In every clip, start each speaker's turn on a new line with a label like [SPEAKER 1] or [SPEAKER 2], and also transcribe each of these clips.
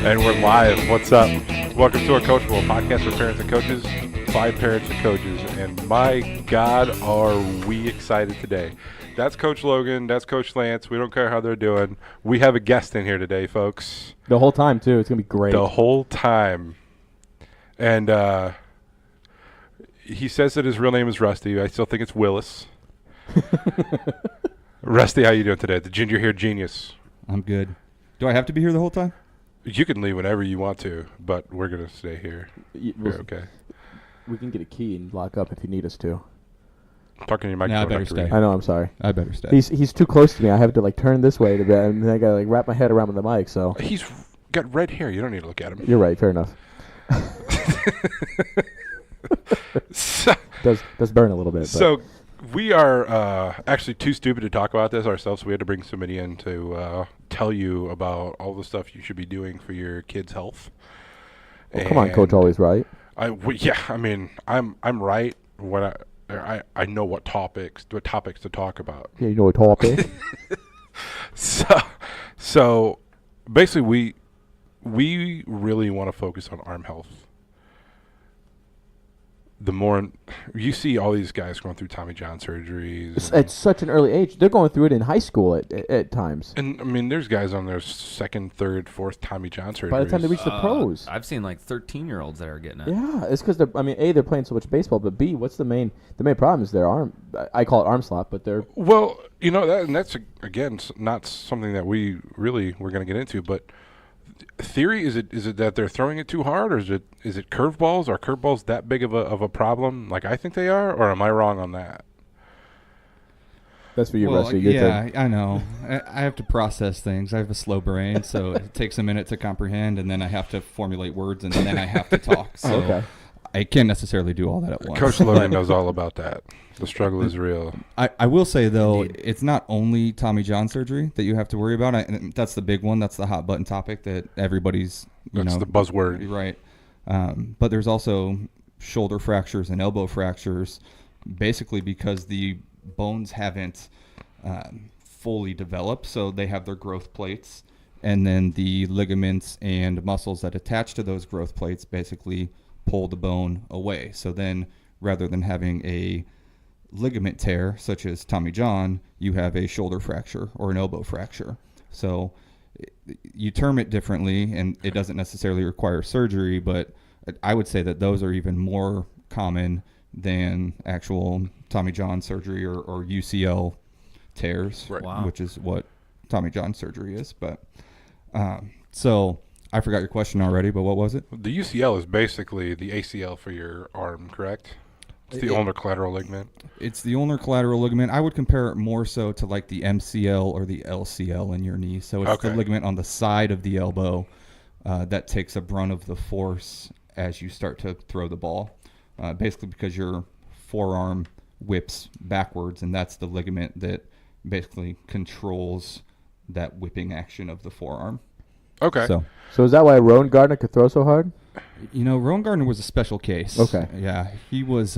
[SPEAKER 1] And we're live. What's up? Welcome to our Coachable podcast for parents and coaches, by parents and coaches. And my God, are we excited today. That's Coach Logan. That's Coach Lance. We don't care how they're doing. We have a guest in here today, folks.
[SPEAKER 2] The whole time, too. It's going to be great.
[SPEAKER 1] The whole time. And he says that his real name is Rusty. I still think it's Willis. Rusty, how you doing today? The ginger hair genius.
[SPEAKER 3] I'm good. Do I have to be here the whole time?
[SPEAKER 1] You can leave whenever you want to, but we're going to stay here. You're okay.
[SPEAKER 2] We can get a key and lock up if you need us to.
[SPEAKER 1] Talking to your microphone.
[SPEAKER 3] I better stay.
[SPEAKER 2] I know, I'm sorry.
[SPEAKER 3] I better stay.
[SPEAKER 2] He's too close to me. I have to turn this way to bed, and then I got to wrap my head around with the mic, so.
[SPEAKER 1] He's got red hair. You don't need to look at him.
[SPEAKER 2] You're right. Fair enough. does burn a little bit.
[SPEAKER 1] So we are actually too stupid to talk about this ourselves, so we had to bring somebody in to tell you about all the stuff you should be doing for your kids' health.
[SPEAKER 2] Well, come on, Coach, always right.
[SPEAKER 1] I'm right when I know what topics to talk about.
[SPEAKER 2] Yeah, you know what topic.
[SPEAKER 1] So basically we really want to focus on arm health. The more you see all these guys going through Tommy John surgeries.
[SPEAKER 2] At such an early age. They're going through it in high school at times.
[SPEAKER 1] And, I mean, there's guys on their second, third, fourth Tommy John surgeries.
[SPEAKER 2] By the time they reach the pros.
[SPEAKER 4] I've seen 13-year-olds that are getting it.
[SPEAKER 2] Yeah, it's because A, they're playing so much baseball, but B, what's the main problem is their arm. I call it arm slot, but they're.
[SPEAKER 1] Well, that's, again, not something that we really were going to get into, but theory, is it that they're throwing it too hard, or is it curveballs? Are curveballs that big of a problem like I think they are, or am I wrong on that?
[SPEAKER 2] That's for you,
[SPEAKER 3] well,
[SPEAKER 2] Rusty.
[SPEAKER 3] Yeah, I know. I have to process things. I have a slow brain, so it takes a minute to comprehend, and then I have to formulate words, and then I have to talk. So
[SPEAKER 2] okay.
[SPEAKER 3] I can't necessarily do all that at once.
[SPEAKER 1] Coach Logan knows all about that. The struggle is real.
[SPEAKER 3] I will say, though, it's not only Tommy John surgery that you have to worry about. And that's the big one. That's the hot button topic that everybody's,
[SPEAKER 1] That's the buzzword.
[SPEAKER 3] Right. But there's also shoulder fractures and elbow fractures, basically because the bones haven't fully developed. So they have their growth plates, and then the ligaments and muscles that attach to those growth plates basically pull the bone away. So then rather than having a ligament tear, such as Tommy John, you have a shoulder fracture or an elbow fracture. So you term it differently, and it doesn't necessarily require surgery, but I would say that those are even more common than actual Tommy John surgery or UCL tears,
[SPEAKER 1] right.
[SPEAKER 4] Wow.
[SPEAKER 3] Which is what Tommy John surgery is. But so I forgot your question already, but what was it?
[SPEAKER 1] The UCL is basically the ACL for your arm, correct? It's the ulnar collateral ligament.
[SPEAKER 3] It's the ulnar collateral ligament. I would compare it more so to like the MCL or the LCL in your knee. So it's the ligament on the side of the elbow that takes a brunt of the force as you start to throw the ball. Basically because your forearm whips backwards, and that's the ligament that basically controls that whipping action of the forearm.
[SPEAKER 1] Okay.
[SPEAKER 2] So is that why Rowan Gardner could throw so hard?
[SPEAKER 3] Rowan Gardner was a special case.
[SPEAKER 2] Okay.
[SPEAKER 3] Yeah, he was.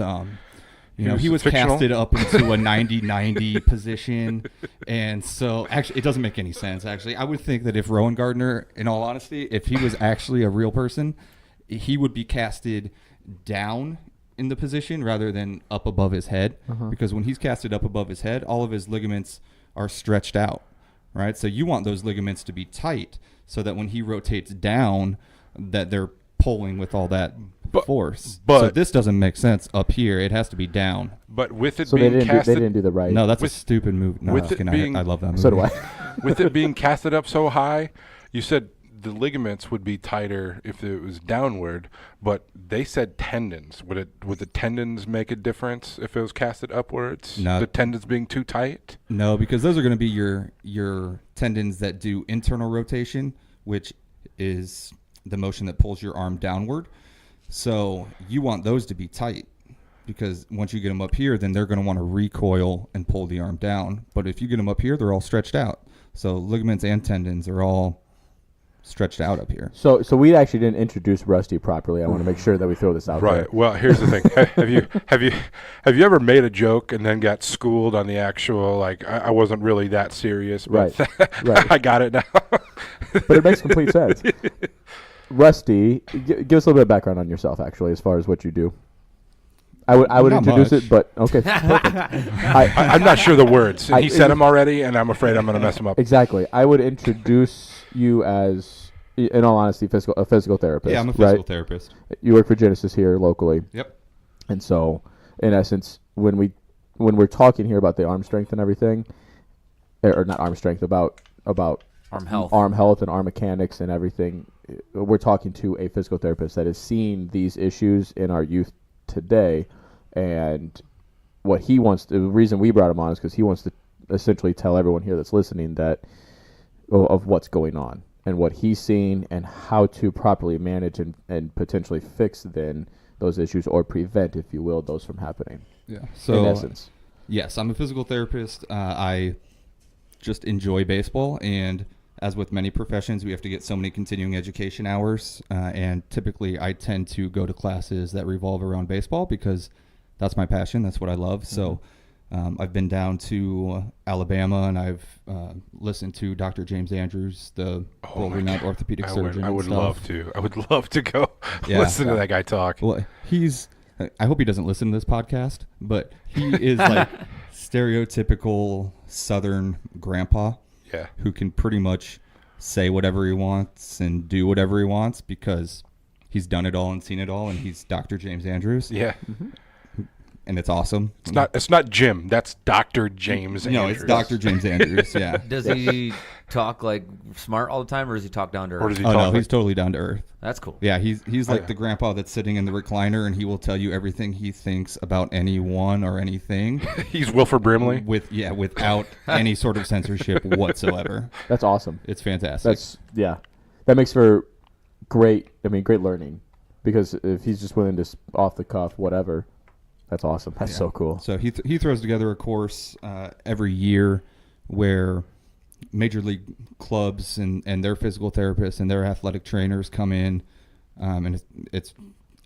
[SPEAKER 1] He was
[SPEAKER 3] casted up into a 90-90 position, and so actually, it doesn't make any sense. Actually, I would think that if Rowan Gardner, in all honesty, if he was actually a real person, he would be casted down in the position rather than up above his head, because when he's casted up above his head, all of his ligaments are stretched out, right? So you want those ligaments to be tight, so that when he rotates down, that they're pulling with all that force.
[SPEAKER 1] But
[SPEAKER 3] so this doesn't make sense up here. It has to be down.
[SPEAKER 1] But with it
[SPEAKER 2] so
[SPEAKER 1] being casted,
[SPEAKER 2] they didn't do the right.
[SPEAKER 3] No, that's a stupid move. No,
[SPEAKER 1] with it being,
[SPEAKER 3] I love that movie.
[SPEAKER 2] So do I.
[SPEAKER 1] With it being casted up so high, you said the ligaments would be tighter if it was downward, but they said tendons. Would the tendons make a difference if it was casted upwards?
[SPEAKER 3] No.
[SPEAKER 1] The tendons being too tight?
[SPEAKER 3] No, because those are going to be your tendons that do internal rotation, which is the motion that pulls your arm downward. So you want those to be tight, because once you get them up here, then they're going to want to recoil and pull the arm down. But if you get them up here, they're all stretched out. So ligaments and tendons are all stretched out up here.
[SPEAKER 2] So we actually didn't introduce Rusty properly. I want to make sure that we throw this out there.
[SPEAKER 1] Right. Well, here's the thing. Have you ever made a joke and then got schooled on the actual, like, I wasn't really that serious, but
[SPEAKER 2] Right.
[SPEAKER 1] I got it now.
[SPEAKER 2] but it makes complete sense. Rusty, give us a little bit of background on yourself, actually, as far as what you do. I would
[SPEAKER 3] Not
[SPEAKER 2] introduce
[SPEAKER 3] much.
[SPEAKER 2] it, but okay. Perfect.
[SPEAKER 1] I'm not sure the words.
[SPEAKER 2] I-
[SPEAKER 1] He said them already, and I'm afraid I'm going to mess them up.
[SPEAKER 2] Exactly. I would introduce you as, in all honesty, a physical therapist.
[SPEAKER 3] Yeah, I'm a physical
[SPEAKER 2] right?
[SPEAKER 3] therapist.
[SPEAKER 2] You work for Genesis here locally,
[SPEAKER 3] Yep.
[SPEAKER 2] and so in essence, when we're talking here about the arm strength and everything, or not arm strength, about
[SPEAKER 4] Arm health.
[SPEAKER 2] arm health and arm mechanics and everything, we're talking to a physical therapist that has seen these issues in our youth today, and what he wants. The reason we brought him on is because he wants to essentially tell everyone here that's listening that of what's going on and what he's seen and how to properly manage and potentially fix then those issues or prevent, if you will, those from happening.
[SPEAKER 3] Yeah.
[SPEAKER 2] In
[SPEAKER 3] So
[SPEAKER 2] essence,
[SPEAKER 3] yes, I'm a physical therapist. I just enjoy baseball, and as with many professions, we have to get so many continuing education hours, and typically I tend to go to classes that revolve around baseball because that's my passion. That's what I love. So I've been down to Alabama, and I've listened to Dr. James Andrews, the world-renowned orthopedic surgeon.
[SPEAKER 1] I
[SPEAKER 3] and
[SPEAKER 1] would
[SPEAKER 3] stuff.
[SPEAKER 1] love to. I would love to go
[SPEAKER 3] Yeah.
[SPEAKER 1] listen to that guy talk.
[SPEAKER 3] Well, I hope he doesn't listen to this podcast, but he is like stereotypical Southern grandpa
[SPEAKER 1] Yeah.
[SPEAKER 3] who can pretty much say whatever he wants and do whatever he wants because he's done it all and seen it all, and he's Dr. James Andrews,
[SPEAKER 1] Yeah.
[SPEAKER 3] and it's awesome.
[SPEAKER 1] It's not Jim. That's Dr. James
[SPEAKER 3] No,
[SPEAKER 1] Andrews.
[SPEAKER 3] it's Dr. James Andrews, yeah.
[SPEAKER 4] Does he talk like smart all the time, or does he talk down to earth?
[SPEAKER 1] Or does he
[SPEAKER 3] Oh,
[SPEAKER 1] talk
[SPEAKER 3] no,
[SPEAKER 1] like,
[SPEAKER 3] he's totally down to earth.
[SPEAKER 4] That's cool.
[SPEAKER 3] Yeah, he's like
[SPEAKER 1] yeah.
[SPEAKER 3] the grandpa that's sitting in the recliner, and he will tell you everything he thinks about anyone or anything
[SPEAKER 1] he's Wilford Brimley?
[SPEAKER 3] without any sort of censorship whatsoever.
[SPEAKER 2] that's awesome.
[SPEAKER 3] It's fantastic.
[SPEAKER 2] That makes for great learning, because if he's just willing to off the cuff whatever, that's awesome. That's so cool.
[SPEAKER 3] So he throws together a course every year where major league clubs and their physical therapists and their athletic trainers come in, and it's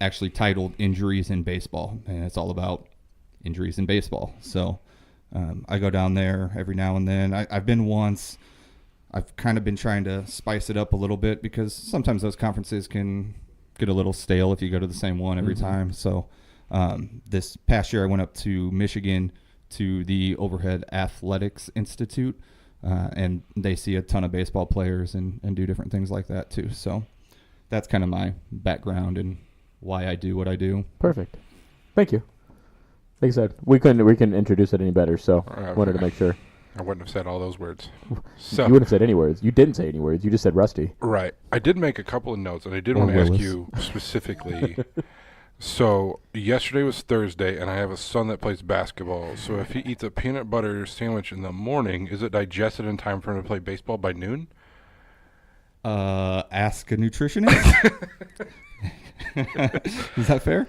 [SPEAKER 3] actually titled Injuries in Baseball, and it's all about injuries in baseball. So I go down there every now and then. I've been once. I've kind of been trying to spice it up a little bit because sometimes those conferences can get a little stale if you go to the same one every time. So this past year I went up to Michigan to the Overhead Athletics Institute, and they see a ton of baseball players and do different things like that too. So that's kind of my background and why I do what I do.
[SPEAKER 2] Perfect. Thank you. Like I said, we couldn't introduce it any better, so wanted to make sure.
[SPEAKER 1] I wouldn't have said all those words.
[SPEAKER 2] You
[SPEAKER 1] So
[SPEAKER 2] wouldn't have said any words. You didn't say any words. You just said Rusty.
[SPEAKER 1] right. I did make a couple of notes, and I did
[SPEAKER 3] Or
[SPEAKER 1] want to ask
[SPEAKER 3] Willis.
[SPEAKER 1] you specifically. So yesterday was Thursday, and I have a son that plays basketball. So if he eats a peanut butter sandwich in the morning, is it digested in time for him to play baseball by noon?
[SPEAKER 3] Ask a nutritionist. Is that fair?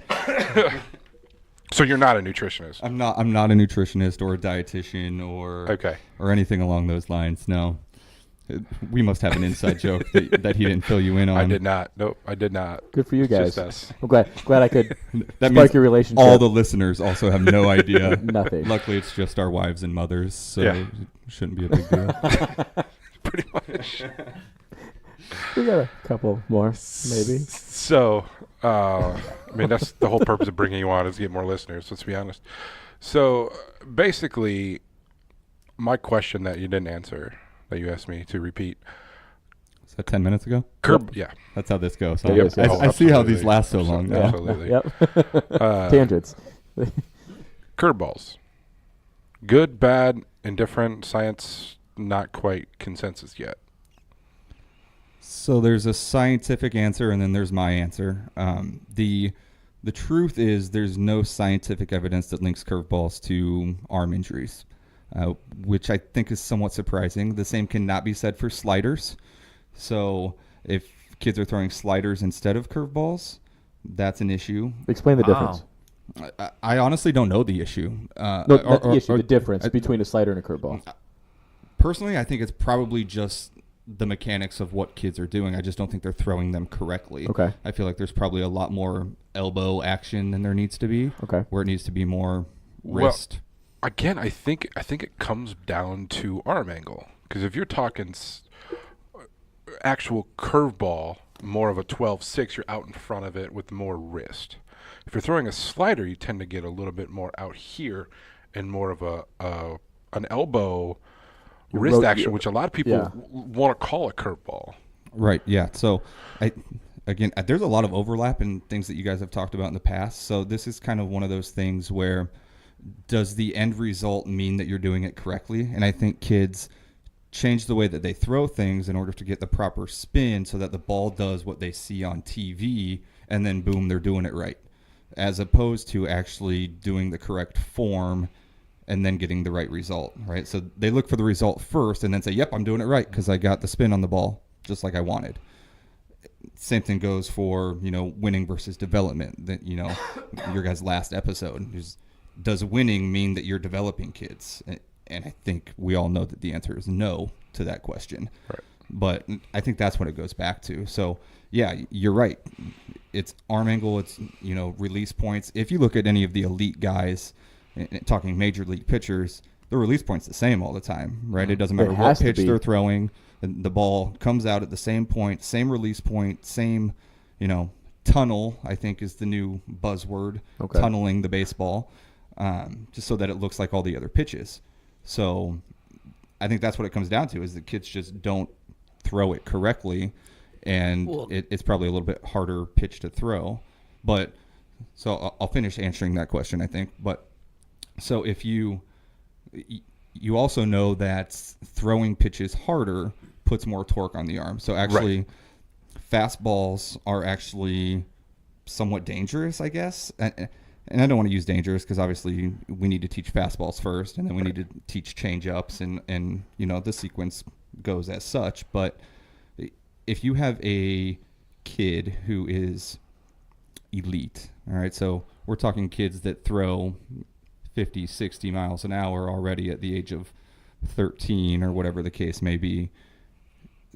[SPEAKER 1] So you're not a nutritionist.
[SPEAKER 3] I'm not a nutritionist or a dietitian
[SPEAKER 1] Okay.
[SPEAKER 3] or anything along those lines. No. We must have an inside joke that he didn't fill you in on.
[SPEAKER 1] I did not. Nope, I did not.
[SPEAKER 2] Good for you
[SPEAKER 1] It's
[SPEAKER 2] guys.
[SPEAKER 1] just us.
[SPEAKER 2] I'm glad I could
[SPEAKER 3] That
[SPEAKER 2] spark
[SPEAKER 3] means
[SPEAKER 2] your relationship.
[SPEAKER 3] all the listeners also have no idea.
[SPEAKER 2] Nothing.
[SPEAKER 3] Luckily, it's just our wives and mothers, so
[SPEAKER 1] Yeah.
[SPEAKER 3] it shouldn't be a big deal.
[SPEAKER 1] Pretty much.
[SPEAKER 2] We got a couple more, maybe.
[SPEAKER 1] So, I mean, that's the whole purpose of bringing you on is to get more listeners, let's be honest. So, basically, my question that you didn't answer, that you asked me to repeat.
[SPEAKER 3] Is that 10 minutes ago?
[SPEAKER 1] Yeah.
[SPEAKER 3] That's how this goes.
[SPEAKER 2] It is,
[SPEAKER 3] I,
[SPEAKER 2] yeah.
[SPEAKER 3] I see how these
[SPEAKER 1] Absolutely.
[SPEAKER 3] last so long now.
[SPEAKER 1] Absolutely.
[SPEAKER 2] Yep. Tangents.
[SPEAKER 1] Curveballs. Good, bad, indifferent, science, not quite consensus yet.
[SPEAKER 3] So there's a scientific answer, and then there's my answer. The truth is there's no scientific evidence that links curveballs to arm injuries, which I think is somewhat surprising. The same cannot be said for sliders. So if kids are throwing sliders instead of curveballs, that's an issue.
[SPEAKER 2] Explain the difference.
[SPEAKER 3] I honestly don't know the issue.
[SPEAKER 2] No, not the issue. The difference between a slider and a curveball.
[SPEAKER 3] Personally, I think it's probably just the mechanics of what kids are doing. I just don't think they're throwing them correctly.
[SPEAKER 2] Okay.
[SPEAKER 3] I feel like there's probably a lot more elbow action than there needs to be.
[SPEAKER 2] Okay.
[SPEAKER 3] Where it needs to be more
[SPEAKER 1] Well,
[SPEAKER 3] wrist.
[SPEAKER 1] Again, I think it comes down to arm angle. Because if you're talking, actual curveball, more of a 12-6, you're out in front of it with more wrist. If you're throwing a slider, you tend to get a little bit more out here and more of an elbow wrist action, which a lot of people want to call a curveball.
[SPEAKER 3] Right. Yeah. So, there's a lot of overlap in things that you guys have talked about in the past. So this is kind of one of those things where, does the end result mean that you're doing it correctly? And I think kids change the way that they throw things in order to get the proper spin so that the ball does what they see on TV, and then boom, they're doing it right, as opposed to actually doing the correct form and then getting the right result, right? So they look for the result first and then say, yep, I'm doing it right because I got the spin on the ball just like I wanted. Same thing goes for, winning versus development. That, your guys' last episode is, does winning mean that you're developing kids? And I think we all know that the answer is no to that question.
[SPEAKER 1] Right.
[SPEAKER 3] But I think that's what it goes back to. So, yeah, you're right. It's arm angle. It's, release points. If you look at any of the elite guys, talking major league pitchers, the release point's the same all the time, right? It doesn't matter what pitch they're throwing. The ball comes out at the same point, same release point, same, tunnel, I think is the new buzzword, tunneling the baseball, just so that it looks like all the other pitches. So I think that's what it comes down to, is that kids just don't throw it correctly, and it's probably a little bit harder pitch to throw. But so I'll finish answering that question, I think. But so if you also know that throwing pitches harder puts more torque on the arm. So actually, fastballs are actually somewhat dangerous, I guess. And I don't want to use dangerous because obviously we need to teach fastballs first, and then we need to teach change-ups, and the sequence goes as such. But if you have a kid who is elite, all right, so we're talking kids that throw 50, 60 miles an hour already at the age of 13 or whatever the case may be,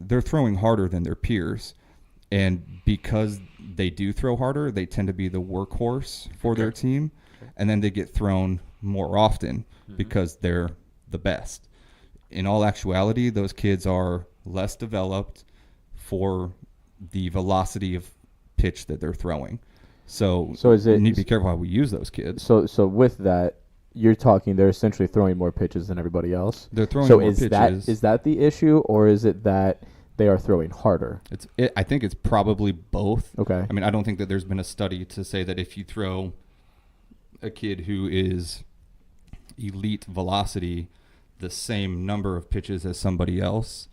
[SPEAKER 3] they're throwing harder than their peers. And because they do throw harder, they tend to be the workhorse for their team. And then they get thrown more often because they're the best. In all actuality, those kids are less developed for the velocity of pitch that they're throwing. So we need to be careful how we use those kids.
[SPEAKER 2] So with that, you're talking they're essentially throwing more pitches than everybody else.
[SPEAKER 3] They're throwing more pitches.
[SPEAKER 2] So is that the issue, or is it that they are throwing harder?
[SPEAKER 3] I think it's probably both.
[SPEAKER 2] Okay.
[SPEAKER 3] I mean, I don't think that there's been a study to say that if you throw a kid who is elite velocity the same number of pitches as somebody else,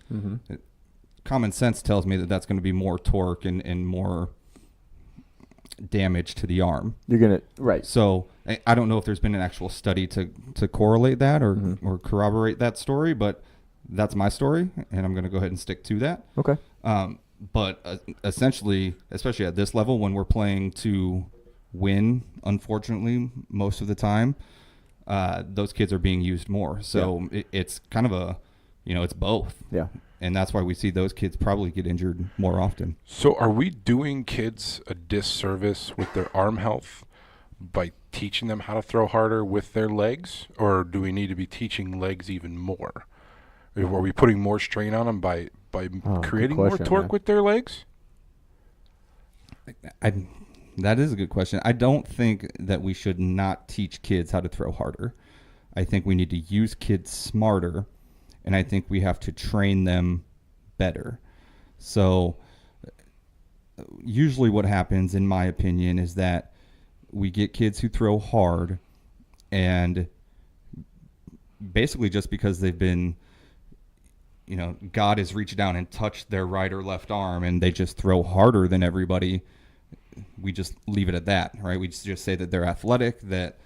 [SPEAKER 3] common sense tells me that that's going to be more torque and more damage to the arm.
[SPEAKER 2] You're going to, right.
[SPEAKER 3] So I don't know if there's been an actual study to correlate that or corroborate that story, but that's my story, and I'm going to go ahead and stick to that.
[SPEAKER 2] Okay.
[SPEAKER 3] But essentially, especially at this level, when we're playing to win, unfortunately, most of the time, those kids are being used more. So it's kind of it's both.
[SPEAKER 2] Yeah.
[SPEAKER 3] And that's why we see those kids probably get injured more often.
[SPEAKER 1] So are we doing kids a disservice with their arm health by teaching them how to throw harder with their legs, or do we need to be teaching legs even more? Are we putting more strain on them by creating more torque with their legs?
[SPEAKER 3] That is a good question. I don't think that we should not teach kids how to throw harder. I think we need to use kids smarter, and I think we have to train them better. So usually what happens, in my opinion, is that we get kids who throw hard, and basically just because they've been, God has reached down and touched their right or left arm and they just throw harder than everybody, we just leave it at that, right? We just say that they're athletic, that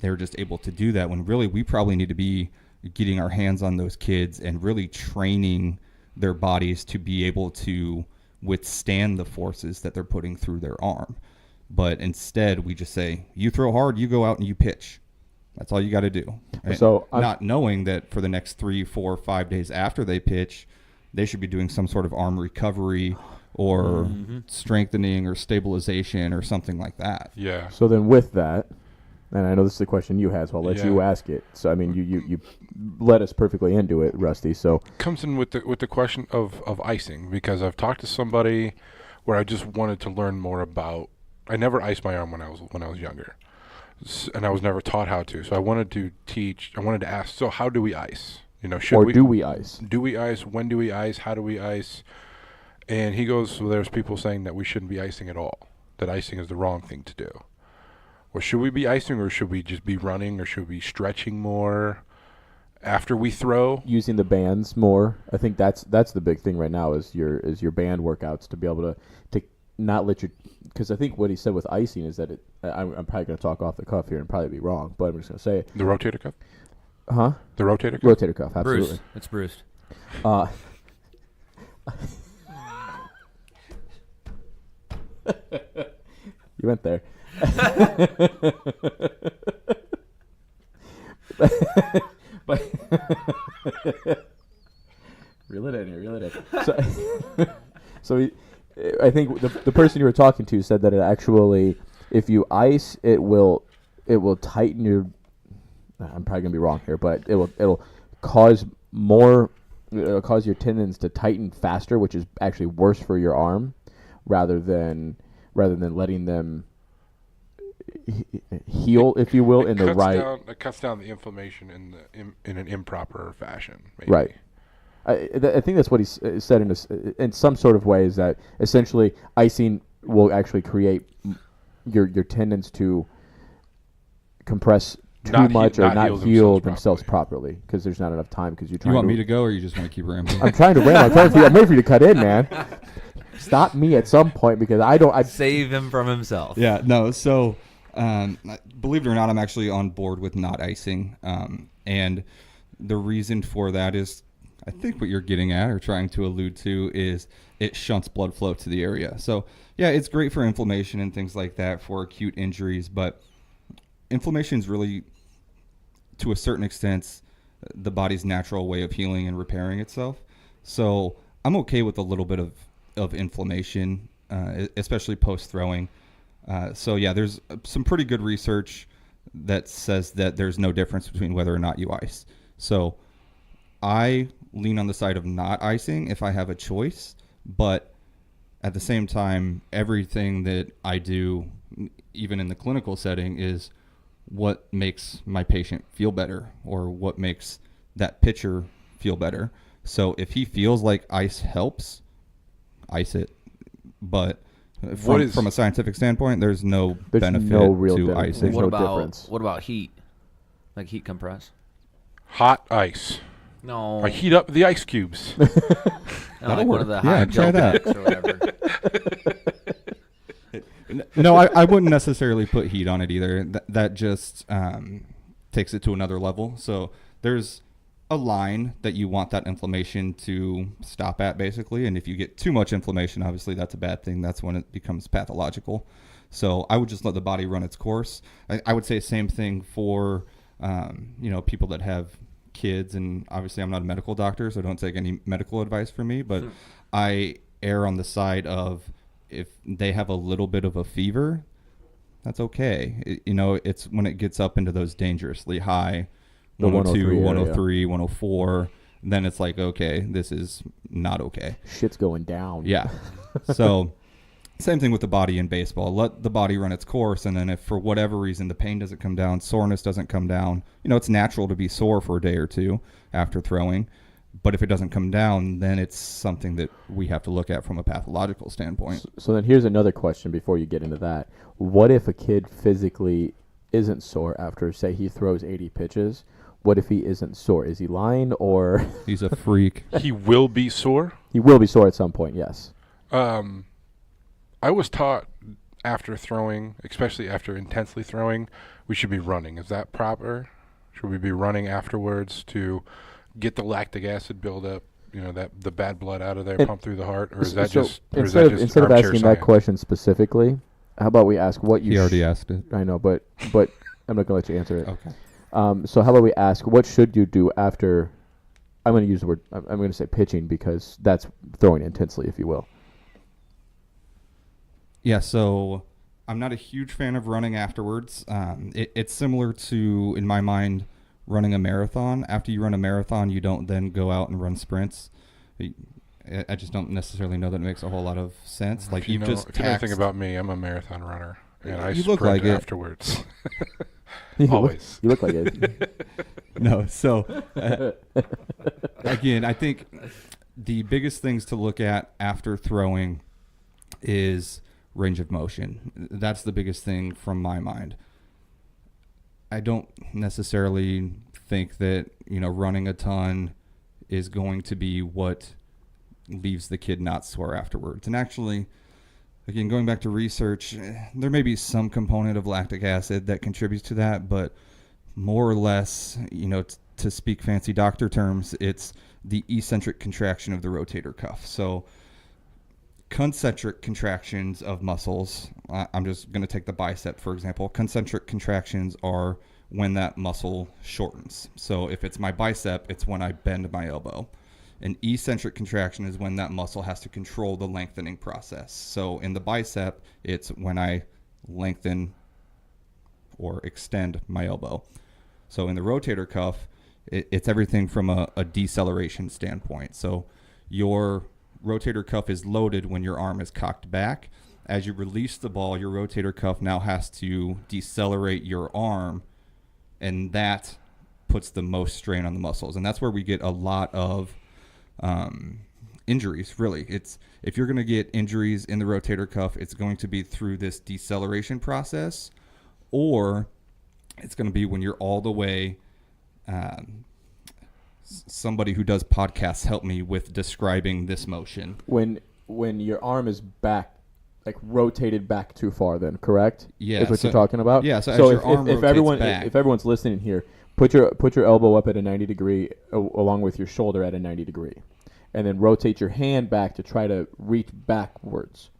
[SPEAKER 3] they're just able to do that, when really we probably need to be getting our hands on those kids and really training their bodies to be able to withstand the forces that they're putting through their arm. But instead, we just say, you throw hard, you go out and you pitch. That's all you got to do. So not knowing that for the next 3, 4, 5 days after they pitch, they should be doing some sort of arm recovery or strengthening or stabilization or something like that.
[SPEAKER 1] Yeah.
[SPEAKER 2] So then with that, And I know this is a question you had, so I'll let
[SPEAKER 1] Yeah.
[SPEAKER 2] you ask it. So I mean, you led us perfectly into it, Rusty. So
[SPEAKER 1] Comes in with the question of icing, because I've talked to somebody where I just wanted to learn more about. I never iced my arm when I was younger, and I was never taught how to. So I wanted to teach. I wanted to ask. So how do we ice?
[SPEAKER 2] do we ice?
[SPEAKER 1] Do we ice? When do we ice? How do we ice? And he goes, so there's people saying that we shouldn't be icing at all. That icing is the wrong thing to do. Or should we be icing, or should we just be running, or should we be stretching more after we throw?
[SPEAKER 2] Using the bands more. I think that's the big thing right now is your band workouts, to be able to not let your, because I think what he said with icing is that I'm probably going to talk off the cuff here and probably be wrong, but I'm just going to say it.
[SPEAKER 1] The rotator cuff?
[SPEAKER 2] Huh?
[SPEAKER 1] The rotator cuff?
[SPEAKER 2] Rotator cuff, absolutely.
[SPEAKER 4] Bruce. It's Bruce.
[SPEAKER 2] You went there. but reel it in here, reel it in. So I think the person you were talking to said that it actually, if you ice, it will tighten your. I'm probably gonna be wrong here, but it'll cause more. It'll cause your tendons to tighten faster, which is actually worse for your arm, rather than letting them heal, if you will, in the right.
[SPEAKER 1] It cuts down the inflammation in an improper fashion. Maybe.
[SPEAKER 2] Right. I think that's what he said in some sort of way, is that essentially icing will actually create your tendons to compress too much or not heal themselves properly, because there's not enough time, because you're trying.
[SPEAKER 3] You want me to go, or you just want to keep rambling?
[SPEAKER 2] I'm trying to ramble. I'm ready for you to cut in, man. Stop me at some point, because I
[SPEAKER 4] save him from himself.
[SPEAKER 3] Yeah, no. So, believe it or not, I'm actually on board with not icing, and the reason for that is, I think what you're getting at or trying to allude to is it shunts blood flow to the area. So, yeah, it's great for inflammation and things like that, for acute injuries, but inflammation is really, to a certain extent, the body's natural way of healing and repairing itself. So I'm okay with a little bit of inflammation, especially post-throwing. So, yeah, there's some pretty good research that says that there's no difference between whether or not you ice. So I lean on the side of not icing if I have a choice, but at the same time, everything that I do, even in the clinical setting, is what makes my patient feel better, or what makes that pitcher feel better. So if he feels like ice helps, ice it. But from a scientific standpoint, there's no benefit to icing.
[SPEAKER 2] What
[SPEAKER 4] about heat? Like heat compress?
[SPEAKER 1] Hot ice.
[SPEAKER 4] No.
[SPEAKER 1] I heat up the ice cubes.
[SPEAKER 4] Like one of the high
[SPEAKER 3] try that.
[SPEAKER 4] or whatever.
[SPEAKER 3] No, I wouldn't necessarily put heat on it either. That just takes it to another level. So there's a line that you want that inflammation to stop at, basically. And if you get too much inflammation, obviously that's a bad thing. That's when it becomes pathological. So I would just let the body run its course. I would say same thing for people that have kids. And obviously I'm not a medical doctor, so don't take any medical advice from me. But I err on the side of, if they have a little bit of a fever, that's okay. It's when it gets up into those dangerously high, 102, 103, 104, then it's like, okay, this is not okay.
[SPEAKER 2] Shit's going down.
[SPEAKER 3] Yeah. So same thing with the body in baseball. Let the body run its course, and then if for whatever reason the pain doesn't come down, soreness doesn't come down, it's natural to be sore for a day or two after throwing. But if it doesn't come down, then it's something that we have to look at from a pathological standpoint.
[SPEAKER 2] So then here's another question before you get into that. What if a kid physically isn't sore after, say, he throws 80 pitches? What if he isn't sore? Is he lying, or...
[SPEAKER 3] He's a freak.
[SPEAKER 1] He will be sore?
[SPEAKER 2] He will be sore at some point, yes.
[SPEAKER 1] I was taught after throwing, especially after intensely throwing, we should be running. Is that proper? Should we be running afterwards to get the lactic acid buildup, the bad blood out of there, pump through the heart, or is that just
[SPEAKER 2] instead of asking
[SPEAKER 1] science?
[SPEAKER 2] that question specifically, how about we ask what you?
[SPEAKER 3] He already asked it.
[SPEAKER 2] I know, but I'm not gonna let you answer it.
[SPEAKER 3] Okay.
[SPEAKER 2] So how about we ask, what should you do after? I'm gonna use the word. I'm gonna say pitching, because that's throwing intensely, if you will.
[SPEAKER 3] Yeah. So I'm not a huge fan of running afterwards. It's similar to, in my mind, running a marathon. After you run a marathon, you don't then go out and run sprints. I just don't necessarily know that it makes a whole lot of sense. Like,
[SPEAKER 1] if you know anything about me, I'm a marathon runner, and I sprint
[SPEAKER 3] like
[SPEAKER 1] afterwards.
[SPEAKER 2] You
[SPEAKER 1] Always.
[SPEAKER 2] You look like it.
[SPEAKER 3] No, so again, I think the biggest things to look at after throwing is range of motion. That's the biggest thing from my mind. I don't necessarily think that, running a ton is going to be what leaves the kid not sore afterwards. And actually, again, going back to research, there may be some component of lactic acid that contributes to that, but more or less, to speak fancy doctor terms, it's the eccentric contraction of the rotator cuff. So concentric contractions of muscles, I'm just going to take the bicep, for example. Concentric contractions are when that muscle shortens. So if it's my bicep, it's when I bend my elbow. An eccentric contraction is when that muscle has to control the lengthening process. So in the bicep, it's when I lengthen or extend my elbow. So in the rotator cuff, it's everything from a deceleration standpoint. So your rotator cuff is loaded when your arm is cocked back. As you release the ball, your rotator cuff now has to decelerate your arm, and that puts the most strain on the muscles. And that's where we get a lot of injuries, really. It's if you're going to get injuries in the rotator cuff, it's going to be through this deceleration process, or it's going to be when you're all the way. Somebody who does podcasts help me with describing this motion.
[SPEAKER 2] When your arm is back, like rotated back too far, then correct?
[SPEAKER 3] Yeah,
[SPEAKER 2] is what you're talking about.
[SPEAKER 3] Yeah. So as your arm rotates back,
[SPEAKER 2] if everyone's listening here, put your elbow up at a 90 degree along with your shoulder at a 90 degree, and then rotate your hand back to try to reach backwards.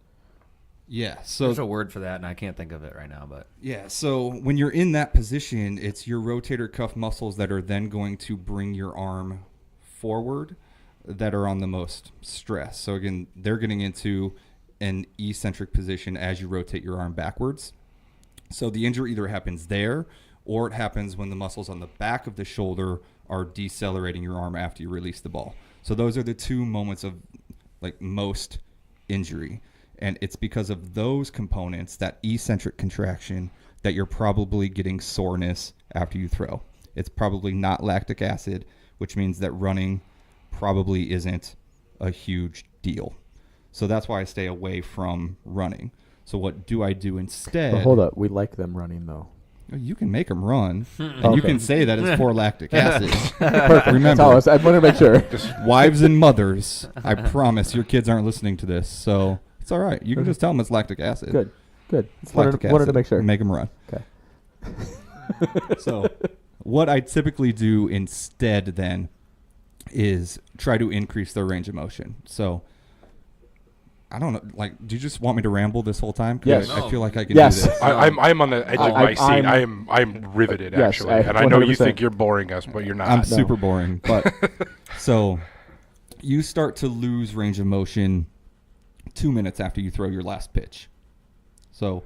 [SPEAKER 3] Yeah, so
[SPEAKER 4] there's a word for that, and I can't think of it right now. But
[SPEAKER 3] yeah, so when you're in that position, it's your rotator cuff muscles that are then going to bring your arm forward that are on the most stress. So again, they're getting into an eccentric position as you rotate your arm backwards. So the injury either happens there, or it happens when the muscles on the back of the shoulder are decelerating your arm after you release the ball. So those are the two moments of like most injury. And it's because of those components, that eccentric contraction, that you're probably getting soreness after you throw. It's probably not lactic acid, which means that running probably isn't a huge deal. So that's why I stay away from running. So what do I do instead?
[SPEAKER 2] But hold up. We like them running, though.
[SPEAKER 3] You can make them run, and
[SPEAKER 2] Okay.
[SPEAKER 3] you can say that it's for lactic acid.
[SPEAKER 2] Perfect.
[SPEAKER 3] Remember,
[SPEAKER 2] I want to make sure.
[SPEAKER 3] wives and mothers, I promise your kids aren't listening to this, so it's all right. You can just tell them it's lactic acid.
[SPEAKER 2] Good.
[SPEAKER 3] It's
[SPEAKER 2] Wanted
[SPEAKER 3] lactic
[SPEAKER 2] to
[SPEAKER 3] acid.
[SPEAKER 2] make sure.
[SPEAKER 3] Make them run.
[SPEAKER 2] Okay.
[SPEAKER 3] So what I typically do instead then is try to increase their range of motion. So I don't know, like, do you just want me to ramble this whole time? 'Cause
[SPEAKER 2] Yes.
[SPEAKER 3] I feel like I can
[SPEAKER 2] Yes.
[SPEAKER 3] do this.
[SPEAKER 1] I'm on the edge of my seat. I'm riveted,
[SPEAKER 2] Yes,
[SPEAKER 1] actually. And I know you
[SPEAKER 2] 100%.
[SPEAKER 1] think you're boring us, but you're not.
[SPEAKER 3] I'm super boring. But so you start to lose range of motion 2 minutes after you throw your last pitch. So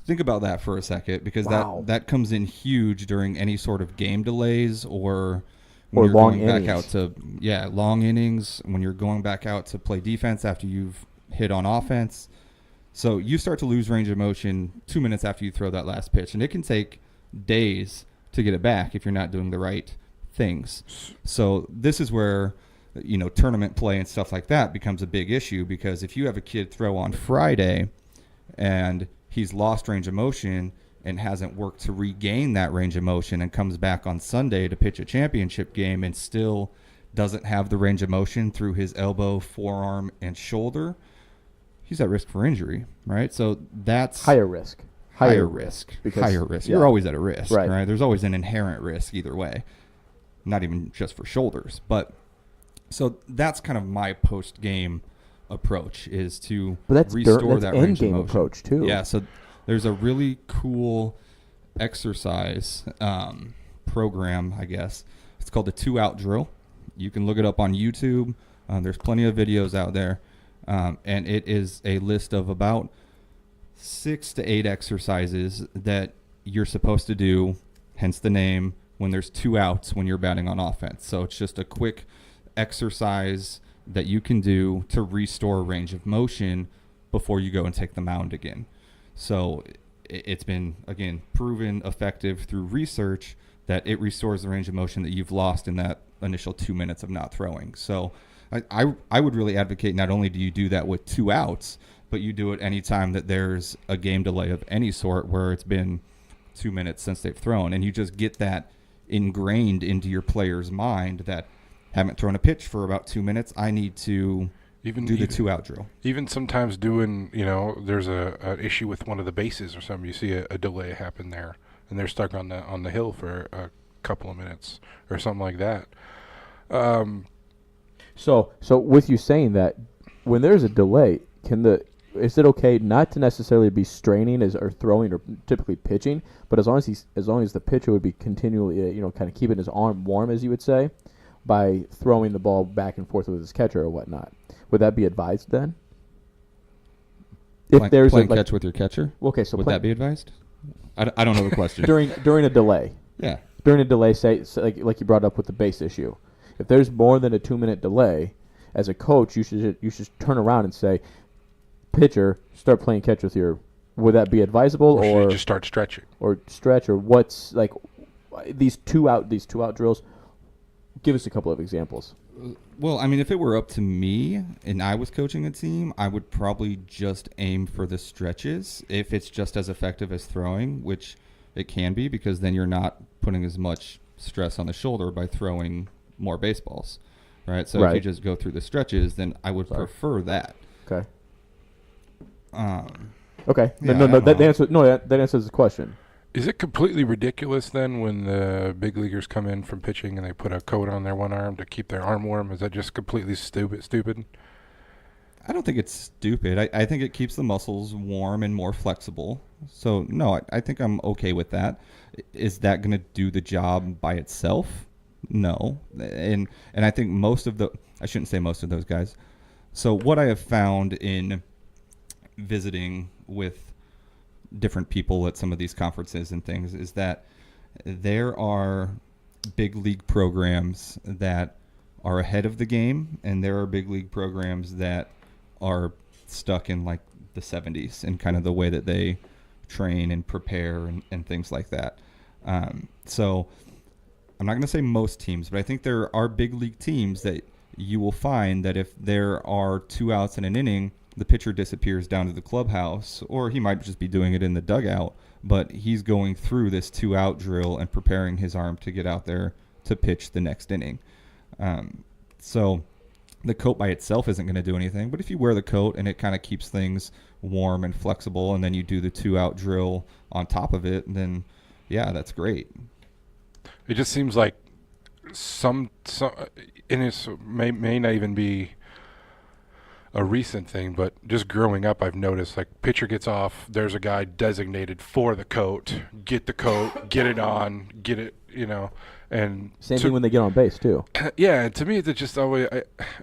[SPEAKER 3] think about that for a second, because
[SPEAKER 2] Wow.
[SPEAKER 3] that comes in huge during any sort of game delays or when
[SPEAKER 2] Or
[SPEAKER 3] you're
[SPEAKER 2] long
[SPEAKER 3] going back
[SPEAKER 2] innings.
[SPEAKER 3] out to long innings, when you're going back out to play defense after you've hit on offense. So you start to lose range of motion 2 minutes after you throw that last pitch, and it can take days to get it back if you're not doing the right things. So this is where tournament play and stuff like that becomes a big issue, because if you have a kid throw on Friday and he's lost range of motion and hasn't worked to regain that range of motion and comes back on Sunday to pitch a championship game and still doesn't have the range of motion through his elbow, forearm, and shoulder, he's at risk for injury, right? So that's
[SPEAKER 2] Higher risk.
[SPEAKER 3] higher risk.
[SPEAKER 2] Because-
[SPEAKER 3] Higher risk.
[SPEAKER 2] yeah.
[SPEAKER 3] You're always at a risk,
[SPEAKER 2] Right.
[SPEAKER 3] right? There's always an inherent risk either way, not even just for shoulders. But so that's kind of my post-game approach, is to
[SPEAKER 2] But that's
[SPEAKER 3] restore that
[SPEAKER 2] end
[SPEAKER 3] range of
[SPEAKER 2] game
[SPEAKER 3] motion.
[SPEAKER 2] approach too.
[SPEAKER 3] Yeah, so there's a really cool exercise program, I guess. It's called the 2-out drill. You can look it up on YouTube. There's plenty of videos out there. And it is a list of about 6 to 8 exercises that you're supposed to do, hence the name, when there's 2 outs when you're batting on offense. So it's just a quick exercise that you can do to restore range of motion before you go and take the mound again. So it's been, again, proven effective through research that it restores the range of motion that you've lost in that initial 2 minutes of not throwing. So I would really advocate not only do you do that with 2 outs, but you do it anytime that there's a game delay of any sort where it's been 2 minutes since they've thrown. And you just get that ingrained into your player's mind that haven't thrown a pitch for about 2 minutes. I need to do the 2 out drill.
[SPEAKER 1] Even sometimes doing, there's an issue with one of the bases or something. You see a delay happen there, and they're stuck on the hill for a couple of minutes or something like that.
[SPEAKER 2] So with you saying that, when there's a delay, is it okay not to necessarily be straining or throwing or typically pitching, but as long as the pitcher would be continually, kind of keeping his arm warm, as you would say, by throwing the ball back and forth with his catcher or whatnot, would that be advised then? If there's
[SPEAKER 3] playing catch with your catcher,
[SPEAKER 2] okay, so
[SPEAKER 3] would that be advised? I don't know the question.
[SPEAKER 2] during a delay.
[SPEAKER 3] Yeah.
[SPEAKER 2] During a delay, say like you brought up with the base issue, if there's more than a 2-minute delay, as a coach, you should turn around and say, pitcher, start playing catch with your. Would that be advisable,
[SPEAKER 1] or should you just start stretching,
[SPEAKER 2] or stretch, or what's like these two out drills? Give us a couple of examples.
[SPEAKER 3] Well, I mean, if it were up to me and I was coaching a team, I would probably just aim for the stretches if it's just as effective as throwing, which it can be, because then you're not putting as much stress on the shoulder by throwing more baseballs, right? So if you just go through the stretches, then I would prefer that.
[SPEAKER 2] Okay.
[SPEAKER 3] Okay.
[SPEAKER 2] Yeah, that answers the question.
[SPEAKER 1] Is it completely ridiculous then when the big leaguers come in from pitching and they put a coat on their one arm to keep their arm warm? Is that just completely stupid?
[SPEAKER 3] I don't think it's stupid. I think it keeps the muscles warm and more flexible. So, no, I think I'm okay with that. Is that going to do the job by itself? No. And I think I shouldn't say most of those guys. So what I have found in visiting with different people at some of these conferences and things is that there are big league programs that are ahead of the game, and there are big league programs that are stuck in like the 70s and kind of the way that they train and prepare and things like that. So I'm not going to say most teams, but I think there are big league teams that you will find that if there are 2 outs in an inning, the pitcher disappears down to the clubhouse, or he might just be doing it in the dugout, but he's going through this 2-out drill and preparing his arm to get out there to pitch the next inning. So the coat by itself isn't going to do anything, but if you wear the coat and it kind of keeps things warm and flexible, and then you do the 2-out drill on top of it, then yeah, that's great.
[SPEAKER 1] It just seems like some and it may not even be a recent thing, but just growing up, I've noticed like pitcher gets off, there's a guy designated for the coat, get the coat, get it on, get it, and
[SPEAKER 2] same thing when they get on base too.
[SPEAKER 1] Yeah, to me, it's just always.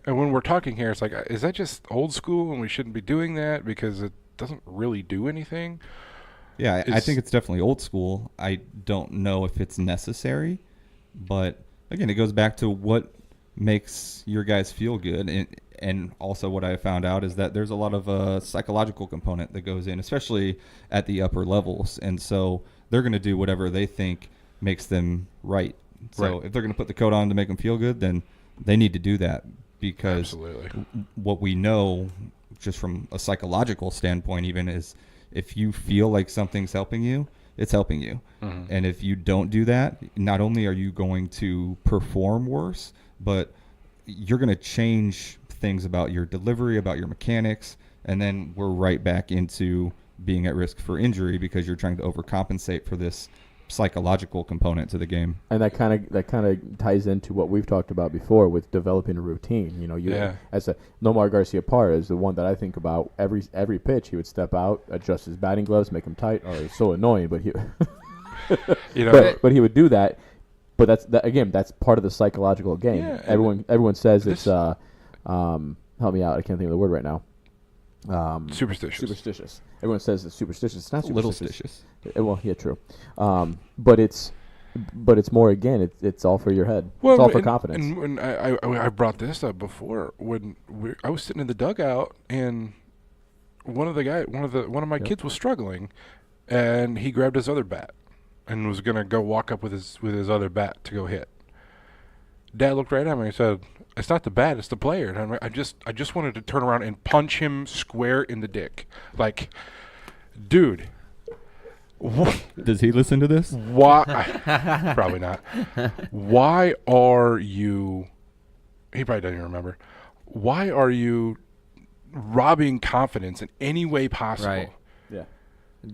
[SPEAKER 1] And when we're talking here, it's like, is that just old school, and we shouldn't be doing that because it doesn't really do anything?
[SPEAKER 3] Yeah, I think it's definitely old school. I don't know if it's necessary, but again, it goes back to what makes your guys feel good. And also what I found out is that there's a lot of psychological component that goes in, especially at the upper levels. And so they're going to do whatever they think makes them right. So if they're going to put the coat on to make them feel good, then they need to do that, because what we know just from a psychological standpoint even is if you feel like something's helping you, it's helping you. Mm-hmm. And if you don't do that, not only are you going to perform worse, but you're going to change things about your delivery, about your mechanics, and then we're right back into being at risk for injury because you're trying to overcompensate for this psychological component to the game.
[SPEAKER 2] And that kind of ties into what we've talked about before with developing a routine. As Nomar Garcia-Parra is the one that I think about. Every pitch he would step out, adjust his batting gloves, make them tight. Oh, it's so annoying, but he but he would do that. But that's part of the psychological game. Yeah, everyone says it's help me out. I can't think of the word right now.
[SPEAKER 1] Superstitious.
[SPEAKER 2] Everyone says it's superstitious. It's not
[SPEAKER 3] Little
[SPEAKER 2] superstitious.
[SPEAKER 3] stitious.
[SPEAKER 2] Well, yeah, true. But it's more again. It's all for your head. It's all for confidence.
[SPEAKER 1] And when I brought this up before when I was sitting in the dugout and one of my
[SPEAKER 2] Yep.
[SPEAKER 1] kids was struggling, and he grabbed his other bat and was gonna go walk up with his other bat to go hit. Dad looked right at me and said, "It's not the bat, it's the player." And I just wanted to turn around and punch him square in the dick, like, dude.
[SPEAKER 3] Does he listen to this?
[SPEAKER 1] Why? Probably not. Why are you? He probably doesn't even remember. Why are you robbing confidence in any way possible?
[SPEAKER 4] Right.
[SPEAKER 2] Yeah.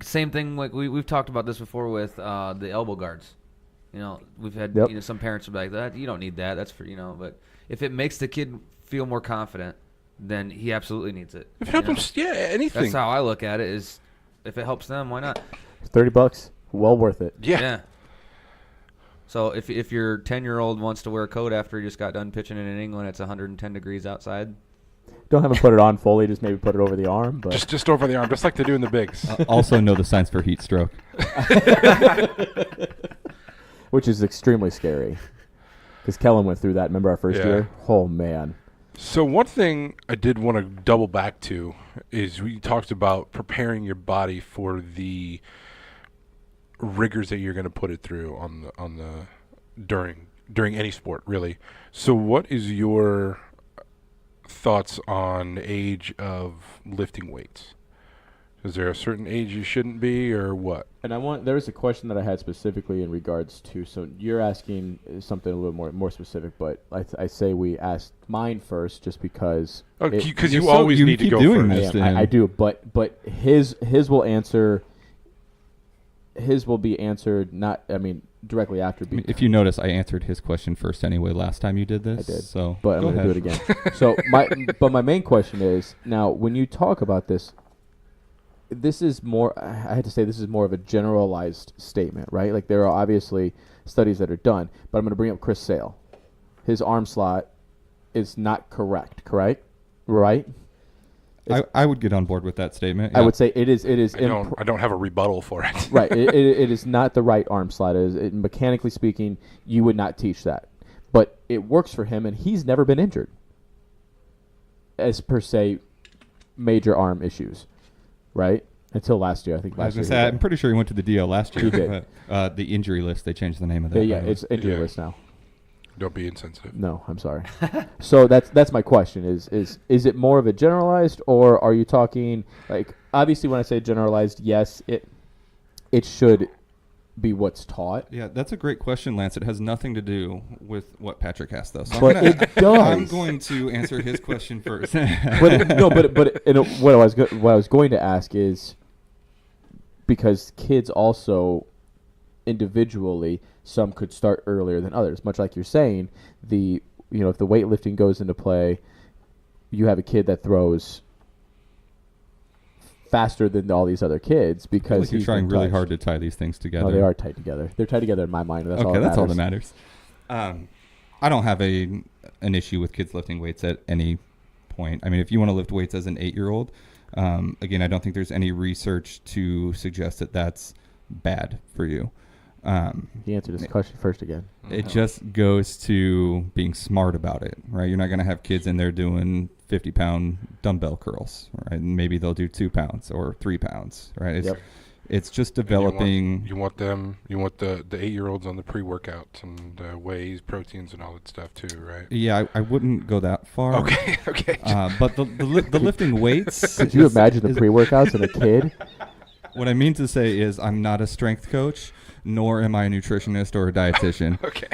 [SPEAKER 4] Same thing. Like we've talked about this before with the elbow guards. You know, we've had
[SPEAKER 2] Yep.
[SPEAKER 4] some parents will be like, "That you don't need that. That's for But if it makes the kid feel more confident, then he absolutely needs it.
[SPEAKER 1] If it helps him, anything.
[SPEAKER 4] That's how I look at it. Is if it helps them, why not?
[SPEAKER 2] $30, well worth it.
[SPEAKER 1] Yeah.
[SPEAKER 4] So if your 10-year-old wants to wear a coat after he just got done pitching in England, it's 110 degrees outside.
[SPEAKER 2] Don't have him put it on fully. Just maybe put it over the arm. But
[SPEAKER 1] Just over the arm, just like they do in the bigs.
[SPEAKER 3] Also know the signs for heat stroke.
[SPEAKER 2] which is extremely scary. Because Kellen went through that. Remember our first year? Oh, man.
[SPEAKER 1] So one thing I did want to double back to is we talked about preparing your body for the rigors that you're going to put it through during any sport, really. So what is your thoughts on the age of lifting weights? Is there a certain age you shouldn't be, or what?
[SPEAKER 2] And there was a question that I had specifically in regards to, so you're asking something a little more specific, but I say we asked mine first just because.
[SPEAKER 1] Oh, because
[SPEAKER 3] you
[SPEAKER 1] you always need to
[SPEAKER 3] keep
[SPEAKER 1] go
[SPEAKER 3] doing
[SPEAKER 1] first.
[SPEAKER 3] this.
[SPEAKER 2] I do, but his will answer. His will be answered directly after.
[SPEAKER 3] If you notice, I answered his question first anyway last time you did this.
[SPEAKER 2] I did.
[SPEAKER 3] So
[SPEAKER 2] But I'm
[SPEAKER 3] go
[SPEAKER 2] going to do it
[SPEAKER 3] ahead.
[SPEAKER 2] again. So my main question is, now when you talk about this, this is more, I had to say, this is more of a generalized statement, right? Like there are obviously studies that are done, but I'm going to bring up Chris Sale. His arm slot is not correct, right?
[SPEAKER 3] I would get on board with that statement.
[SPEAKER 2] I
[SPEAKER 3] yeah.
[SPEAKER 2] would say it is.
[SPEAKER 1] I don't have a rebuttal for it.
[SPEAKER 2] Right. It is not the right arm slot. Mechanically speaking, you would not teach that. But it works for him, and he's never been injured as per se major arm issues, right? Until last year. I think
[SPEAKER 3] I
[SPEAKER 2] last
[SPEAKER 3] was
[SPEAKER 2] year.
[SPEAKER 3] gonna say, I'm pretty sure he went to the DL last year.
[SPEAKER 2] He did.
[SPEAKER 3] But, the injury list, they changed the name of that.
[SPEAKER 2] Yeah,
[SPEAKER 3] by the way.
[SPEAKER 2] it's injury
[SPEAKER 1] Yeah.
[SPEAKER 2] list now.
[SPEAKER 1] Don't be insensitive.
[SPEAKER 2] No, I'm sorry. So that's my question is it more of a generalized, or are you talking, like, obviously when I say generalized, yes, it should be what's taught.
[SPEAKER 3] Yeah, that's a great question, Lance. It has nothing to do with what Patrick asked, though. So
[SPEAKER 2] But it does.
[SPEAKER 3] I'm going to answer his question first.
[SPEAKER 2] But what I was going to ask is, because kids also individually, some could start earlier than others. Much like you're saying, if the weightlifting goes into play, you have a kid that throws faster than all these other kids because
[SPEAKER 3] like you're
[SPEAKER 2] he's
[SPEAKER 3] trying
[SPEAKER 2] been
[SPEAKER 3] really
[SPEAKER 2] touched.
[SPEAKER 3] hard to tie these things together.
[SPEAKER 2] No, they are tied together. They're tied together in my mind. That's all
[SPEAKER 3] okay,
[SPEAKER 2] that
[SPEAKER 3] that's all that
[SPEAKER 2] matters.
[SPEAKER 3] matters. I don't have an issue with kids lifting weights at any point. I mean, if you want to lift weights as an 8-year-old, again, I don't think there's any research to suggest that that's bad for you.
[SPEAKER 2] He answered this question first again.
[SPEAKER 3] It just goes to being smart about it, right? You're not going to have kids in there doing 50-pound dumbbell curls, right? And maybe they'll do 2 pounds or 3 pounds, right? It's just developing.
[SPEAKER 1] You want the 8-year-olds on the pre-workouts and whey, proteins, and all that stuff too, right?
[SPEAKER 3] Yeah, I wouldn't go that far.
[SPEAKER 1] Okay.
[SPEAKER 3] But the lifting weights.
[SPEAKER 2] Could you imagine the pre-workouts in a kid?
[SPEAKER 3] What I mean to say is I'm not a strength coach, nor am I a nutritionist or a dietitian.
[SPEAKER 1] Okay.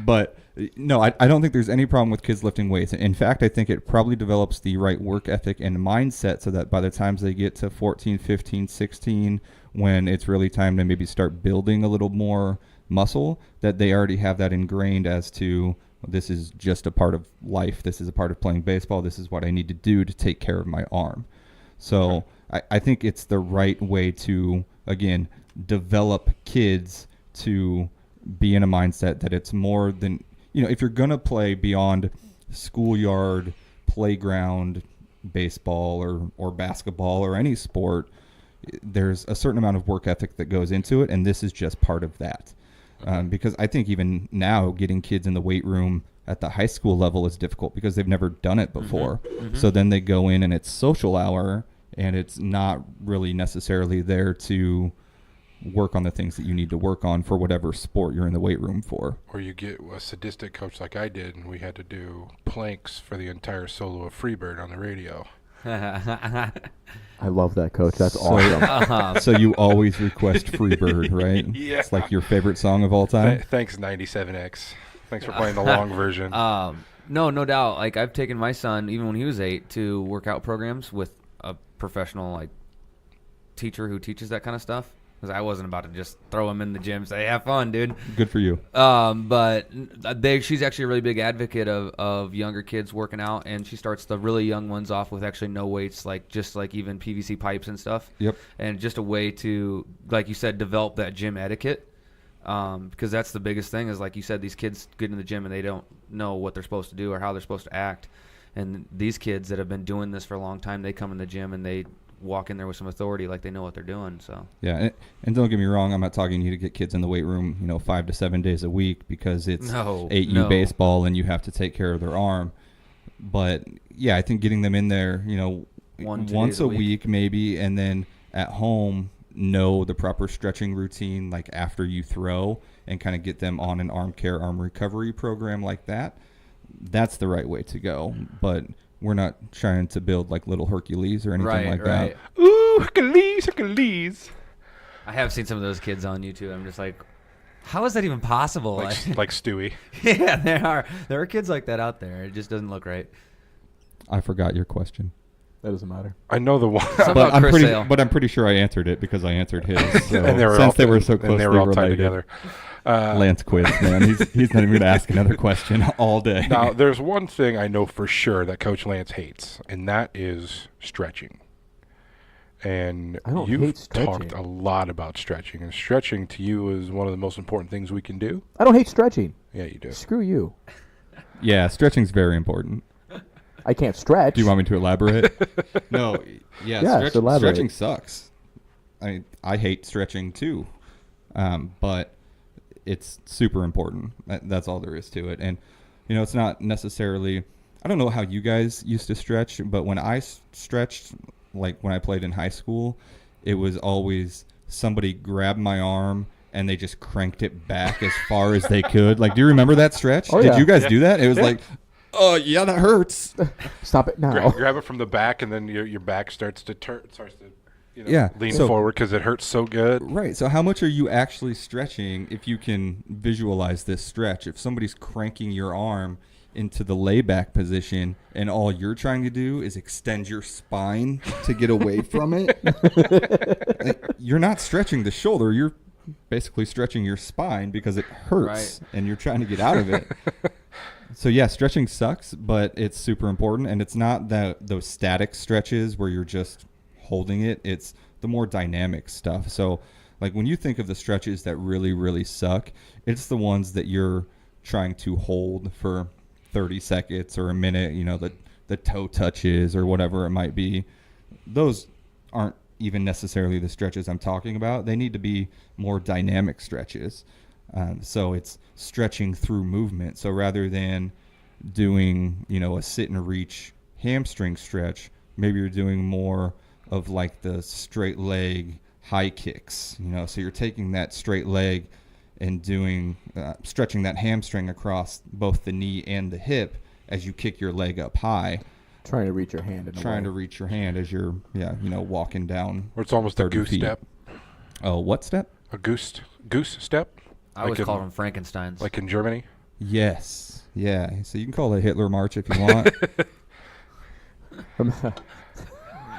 [SPEAKER 3] But no, I don't think there's any problem with kids lifting weights. In fact, I think it probably develops the right work ethic and mindset so that by the time they get to 14, 15, 16, when it's really time to maybe start building a little more muscle, that they already have that ingrained as to this is just a part of life. This is a part of playing baseball. This is what I need to do to take care of my arm. So I think it's the right way to, again, develop kids to be in a mindset that it's more than, if you're going to play beyond schoolyard, playground, baseball or basketball or any sport, there's a certain amount of work ethic that goes into it, and this is just part of that. Because I think even now getting kids in the weight room at the high school level is difficult because they've never done it before. So then they go in and it's social hour, and it's not really necessarily there to work on the things that you need to work on for whatever sport you're in the weight room for.
[SPEAKER 1] Or you get a sadistic coach like I did, and we had to do planks for the entire solo of Freebird on the radio.
[SPEAKER 2] I love that, Coach. That's awesome.
[SPEAKER 3] So you always request Freebird, right?
[SPEAKER 1] Yeah.
[SPEAKER 3] It's like your favorite song of all time?
[SPEAKER 1] Thanks, 97X. Thanks for playing the long version.
[SPEAKER 4] No doubt. Like, I've taken my son, even when he was 8, to workout programs with a professional like teacher who teaches that kind of stuff. Because I wasn't about to just throw him in the gym and say, have fun, dude.
[SPEAKER 3] Good for you.
[SPEAKER 4] But she's actually a really big advocate of younger kids working out, and she starts the really young ones off with actually no weights, like just like even PVC pipes and stuff.
[SPEAKER 3] Yep.
[SPEAKER 4] And just a way to, like you said, develop that gym etiquette. Because that's the biggest thing is, like you said, these kids get in the gym and they don't know what they're supposed to do or how they're supposed to act. And these kids that have been doing this for a long time, they come in the gym and they walk in there with some authority, like they know what they're doing. So
[SPEAKER 3] yeah, and don't get me wrong, I'm not talking you to get kids in the weight room 5 to 7 days a week because it's 8U baseball and you have to take care of their arm. But yeah, I think getting them in there once a week maybe, and then at home know the proper stretching routine like after you throw, and kind of get them on an arm recovery program like that. That's the right way to go. But we're not trying to build like little Hercules or anything like that.
[SPEAKER 1] Ooh, Hercules.
[SPEAKER 4] I have seen some of those kids on YouTube. I'm just like, how is that even possible?
[SPEAKER 1] Like Stewie.
[SPEAKER 4] Yeah, there are kids like that out there. It just doesn't look right.
[SPEAKER 3] I forgot your question.
[SPEAKER 2] That doesn't matter.
[SPEAKER 1] I know the one.
[SPEAKER 3] But I'm pretty sure I answered it because I answered his. So
[SPEAKER 1] and
[SPEAKER 3] they were so closely
[SPEAKER 1] and they were all tied
[SPEAKER 3] related.
[SPEAKER 1] together.
[SPEAKER 3] Lance quits, man. He's not even going to ask another question all day.
[SPEAKER 1] Now, there's one thing I know for sure that Coach Lance hates, and that is stretching. And you've talked a lot about stretching, and stretching to you is one of the most important things we can do.
[SPEAKER 2] I don't hate stretching.
[SPEAKER 1] Yeah, you do.
[SPEAKER 2] Screw you.
[SPEAKER 3] Yeah, stretching's very important.
[SPEAKER 2] I can't stretch.
[SPEAKER 3] Do you want me to elaborate? No. Yeah, stretching sucks. I hate stretching too, but it's super important. That's all there is to it. And, it's not necessarily, I don't know how you guys used to stretch, but when I stretched, like when I played in high school, it was always somebody grabbed my arm and they just cranked it back as far as they could. Like, do you remember that stretch?
[SPEAKER 2] Oh,
[SPEAKER 3] Did you guys do that? It was like, oh, yeah, that hurts.
[SPEAKER 2] Stop it now.
[SPEAKER 1] Grab it from the back, and then your back starts to lean
[SPEAKER 3] So,
[SPEAKER 1] forward because it hurts so good.
[SPEAKER 3] Right. So how much are you actually stretching if you can visualize this stretch? If somebody's cranking your arm into the layback position and all you're trying to do is extend your spine to get away from it, you're not stretching the shoulder. You're basically stretching your spine because it hurts and you're trying to get out of it. So yeah, stretching sucks, but it's super important. And it's not those static stretches where you're just holding it. It's the more dynamic stuff. So like when you think of the stretches that really, really suck, it's the ones that you're trying to hold for 30 seconds or a minute, the toe touches or whatever it might be. Those aren't even necessarily the stretches I'm talking about. They need to be more dynamic stretches. So it's stretching through movement. So rather than doing, a sit and reach hamstring stretch, maybe you're doing more of like the straight leg high kicks, so you're taking that straight leg and doing stretching that hamstring across both the knee and the hip as you kick your leg up high.
[SPEAKER 2] Trying to reach your hand.
[SPEAKER 3] To reach your hand as you're, walking down.
[SPEAKER 1] Or it's almost a goose step.
[SPEAKER 3] Oh, what step?
[SPEAKER 1] A goose step?
[SPEAKER 4] I always call them Frankensteins.
[SPEAKER 1] Like in Germany?
[SPEAKER 3] Yes. Yeah. So you can call it Hitler March if you want.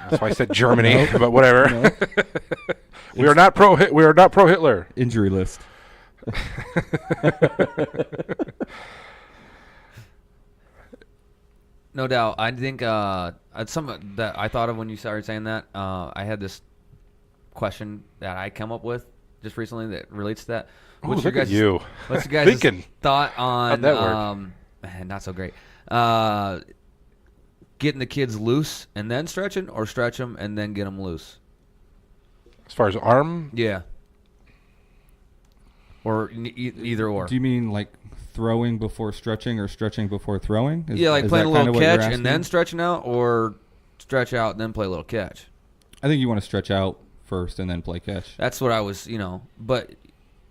[SPEAKER 1] That's why I said Germany, but whatever. We are not pro Hitler.
[SPEAKER 3] Injury list.
[SPEAKER 4] No doubt. I think some that I thought of when you started saying that. I had this question that I come up with just recently that relates to that.
[SPEAKER 1] What's your guys'
[SPEAKER 4] thought on
[SPEAKER 1] that word?
[SPEAKER 4] not so great. getting the kids loose and then stretching, or stretch them and then get them loose?
[SPEAKER 1] As far as arm,
[SPEAKER 4] Yeah. Or either or.
[SPEAKER 3] Do you mean like throwing before stretching or stretching before throwing?
[SPEAKER 4] Yeah, like
[SPEAKER 3] is
[SPEAKER 4] playing a
[SPEAKER 3] that kinda
[SPEAKER 4] little
[SPEAKER 3] what you're
[SPEAKER 4] catch and then
[SPEAKER 3] asking?
[SPEAKER 4] stretching out, or stretch out and then play a little catch.
[SPEAKER 3] I think you want to stretch out first and then play catch.
[SPEAKER 4] That's what I was, but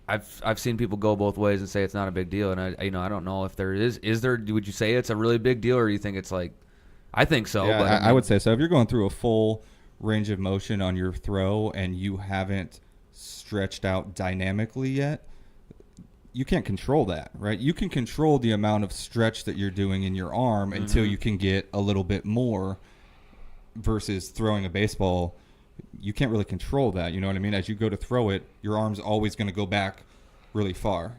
[SPEAKER 4] I've seen people go both ways and say it's not a big deal, and I don't know if there is. Is there? Would you say it's a really big deal, or do you think it's like? I think so.
[SPEAKER 3] Yeah,
[SPEAKER 4] but
[SPEAKER 3] I would say so. If you're going through a full range of motion on your throw and you haven't stretched out dynamically yet, you can't control that, right? You can control the amount of stretch that you're doing in your arm until you can get a little bit more. Versus throwing a baseball, you can't really control that. You know what I mean? As you go to throw it, your arm's always going to go back really far.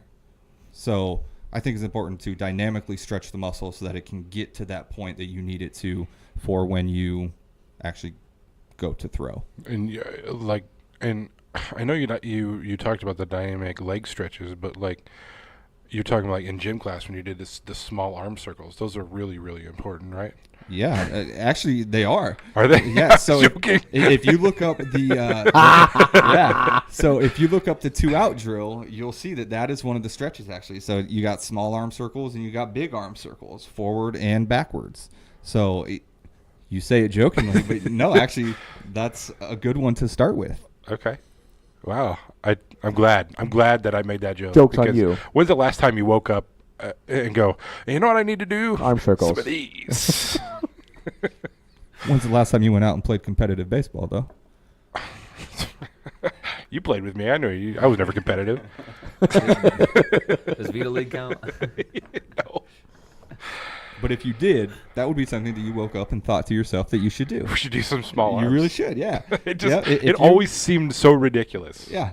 [SPEAKER 3] So I think it's important to dynamically stretch the muscle so that it can get to that point that you need it to for when you actually go to throw.
[SPEAKER 1] and and I know you talked about the dynamic leg stretches, but like you're talking like in gym class when you did the small arm circles. Those are really, really important, right?
[SPEAKER 3] Yeah, actually they are.
[SPEAKER 1] Are they?
[SPEAKER 3] Yeah. So
[SPEAKER 1] Joking.
[SPEAKER 3] if you look up the so if you look up the 2-out drill, you'll see that is one of the stretches actually. So you got small arm circles and you got big arm circles, forward and backwards. So you say it jokingly, but no, actually that's a good one to start with.
[SPEAKER 1] Okay. Wow. I'm glad. I'm glad that I made that joke.
[SPEAKER 2] Joke's on
[SPEAKER 1] because
[SPEAKER 2] you.
[SPEAKER 1] When's the last time you woke up and go, you know what I need to do?
[SPEAKER 2] Arm circles.
[SPEAKER 1] Some of these.
[SPEAKER 3] When's the last time you went out and played competitive baseball, though?
[SPEAKER 1] You played with me. I know you. I was never competitive.
[SPEAKER 4] Does Vita League count?
[SPEAKER 1] No.
[SPEAKER 3] But if you did, that would be something that you woke up and thought to yourself that you should do.
[SPEAKER 1] We should do some small arms.
[SPEAKER 3] You really should, yeah.
[SPEAKER 1] It just
[SPEAKER 3] Yeah, if
[SPEAKER 1] it
[SPEAKER 3] you-
[SPEAKER 1] always seemed so ridiculous.
[SPEAKER 3] Yeah.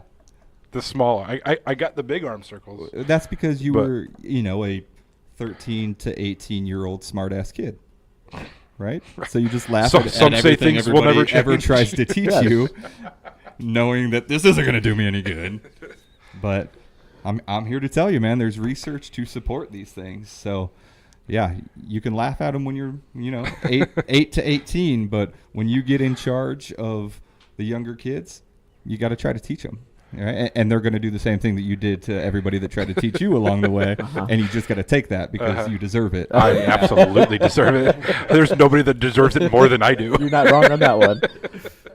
[SPEAKER 1] The small. I got the big arm circles.
[SPEAKER 3] That's because you
[SPEAKER 1] But-
[SPEAKER 3] were, a 13 to 18-year-old smart-ass kid, right? So you just laugh
[SPEAKER 1] Some
[SPEAKER 3] at
[SPEAKER 1] say
[SPEAKER 3] everything
[SPEAKER 1] things will
[SPEAKER 3] everybody
[SPEAKER 1] never
[SPEAKER 3] ever
[SPEAKER 1] change.
[SPEAKER 3] tries to teach
[SPEAKER 2] Yes.
[SPEAKER 3] you, knowing that this isn't going to do me any good. But I'm here to tell you, man, there's research to support these things. So, yeah, you can laugh at them when you're, 8 to 18, but when you get in charge of the younger kids, you got to try to teach them. Right? And they're going to do the same thing that you did to everybody that tried to teach you along the way, and you just got to take that because you deserve it.
[SPEAKER 1] I absolutely deserve it. There's nobody that deserves it more than I do.
[SPEAKER 2] You're not wrong on that one.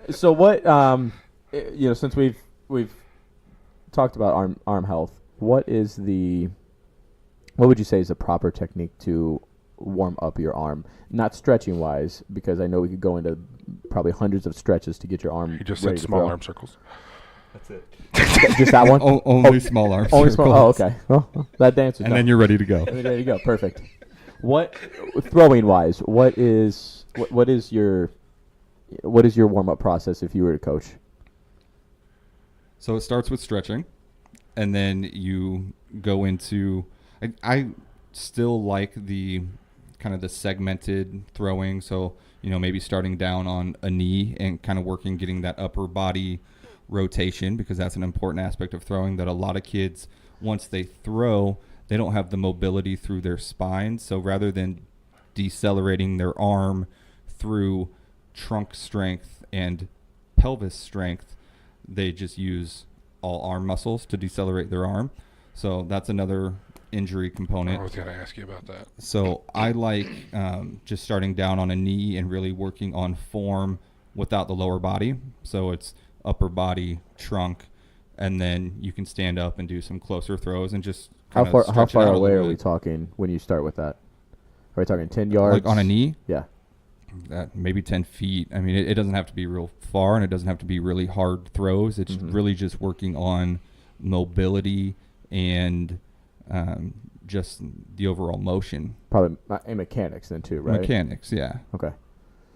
[SPEAKER 2] So what? Since we've talked about arm health, what would you say is the proper technique to warm up your arm? Not stretching wise, because I know we could go into probably hundreds of stretches to get your arm.
[SPEAKER 1] He just
[SPEAKER 2] ready
[SPEAKER 1] said
[SPEAKER 2] to
[SPEAKER 1] small
[SPEAKER 2] throw.
[SPEAKER 1] arm circles.
[SPEAKER 3] That's it.
[SPEAKER 2] Just that one.
[SPEAKER 3] Only small arm
[SPEAKER 2] Only
[SPEAKER 3] circles.
[SPEAKER 2] small. Oh, okay. Well, that dances.
[SPEAKER 3] And then you're ready to go.
[SPEAKER 2] There you go. Perfect. What throwing wise? What is your warm up process if you were to coach?
[SPEAKER 3] So it starts with stretching, and then you go into. I still like the kind of the segmented throwing. So maybe starting down on a knee and kind of working, getting that upper body rotation, because that's an important aspect of throwing that a lot of kids, once they throw, they don't have the mobility through their spine. So rather than decelerating their arm through trunk strength and pelvis strength, they just use all arm muscles to decelerate their arm. So that's another injury component.
[SPEAKER 1] I was going to ask you about that.
[SPEAKER 3] So I like just starting down on a knee and really working on form without the lower body. So it's upper body, trunk, and then you can stand up and do some closer throws and just
[SPEAKER 2] How
[SPEAKER 3] kinda
[SPEAKER 2] far
[SPEAKER 3] stretch it out a
[SPEAKER 2] away
[SPEAKER 3] little
[SPEAKER 2] are we
[SPEAKER 3] bit.
[SPEAKER 2] talking when you start with that? Are we talking 10 yards?
[SPEAKER 3] Like on a knee?
[SPEAKER 2] Yeah.
[SPEAKER 3] Maybe 10 feet. I mean, it doesn't have to be real far, and it doesn't have to be really hard throws. It's really just working on mobility and just the overall motion.
[SPEAKER 2] Probably and mechanics then too, right?
[SPEAKER 3] Mechanics, yeah.
[SPEAKER 2] Okay.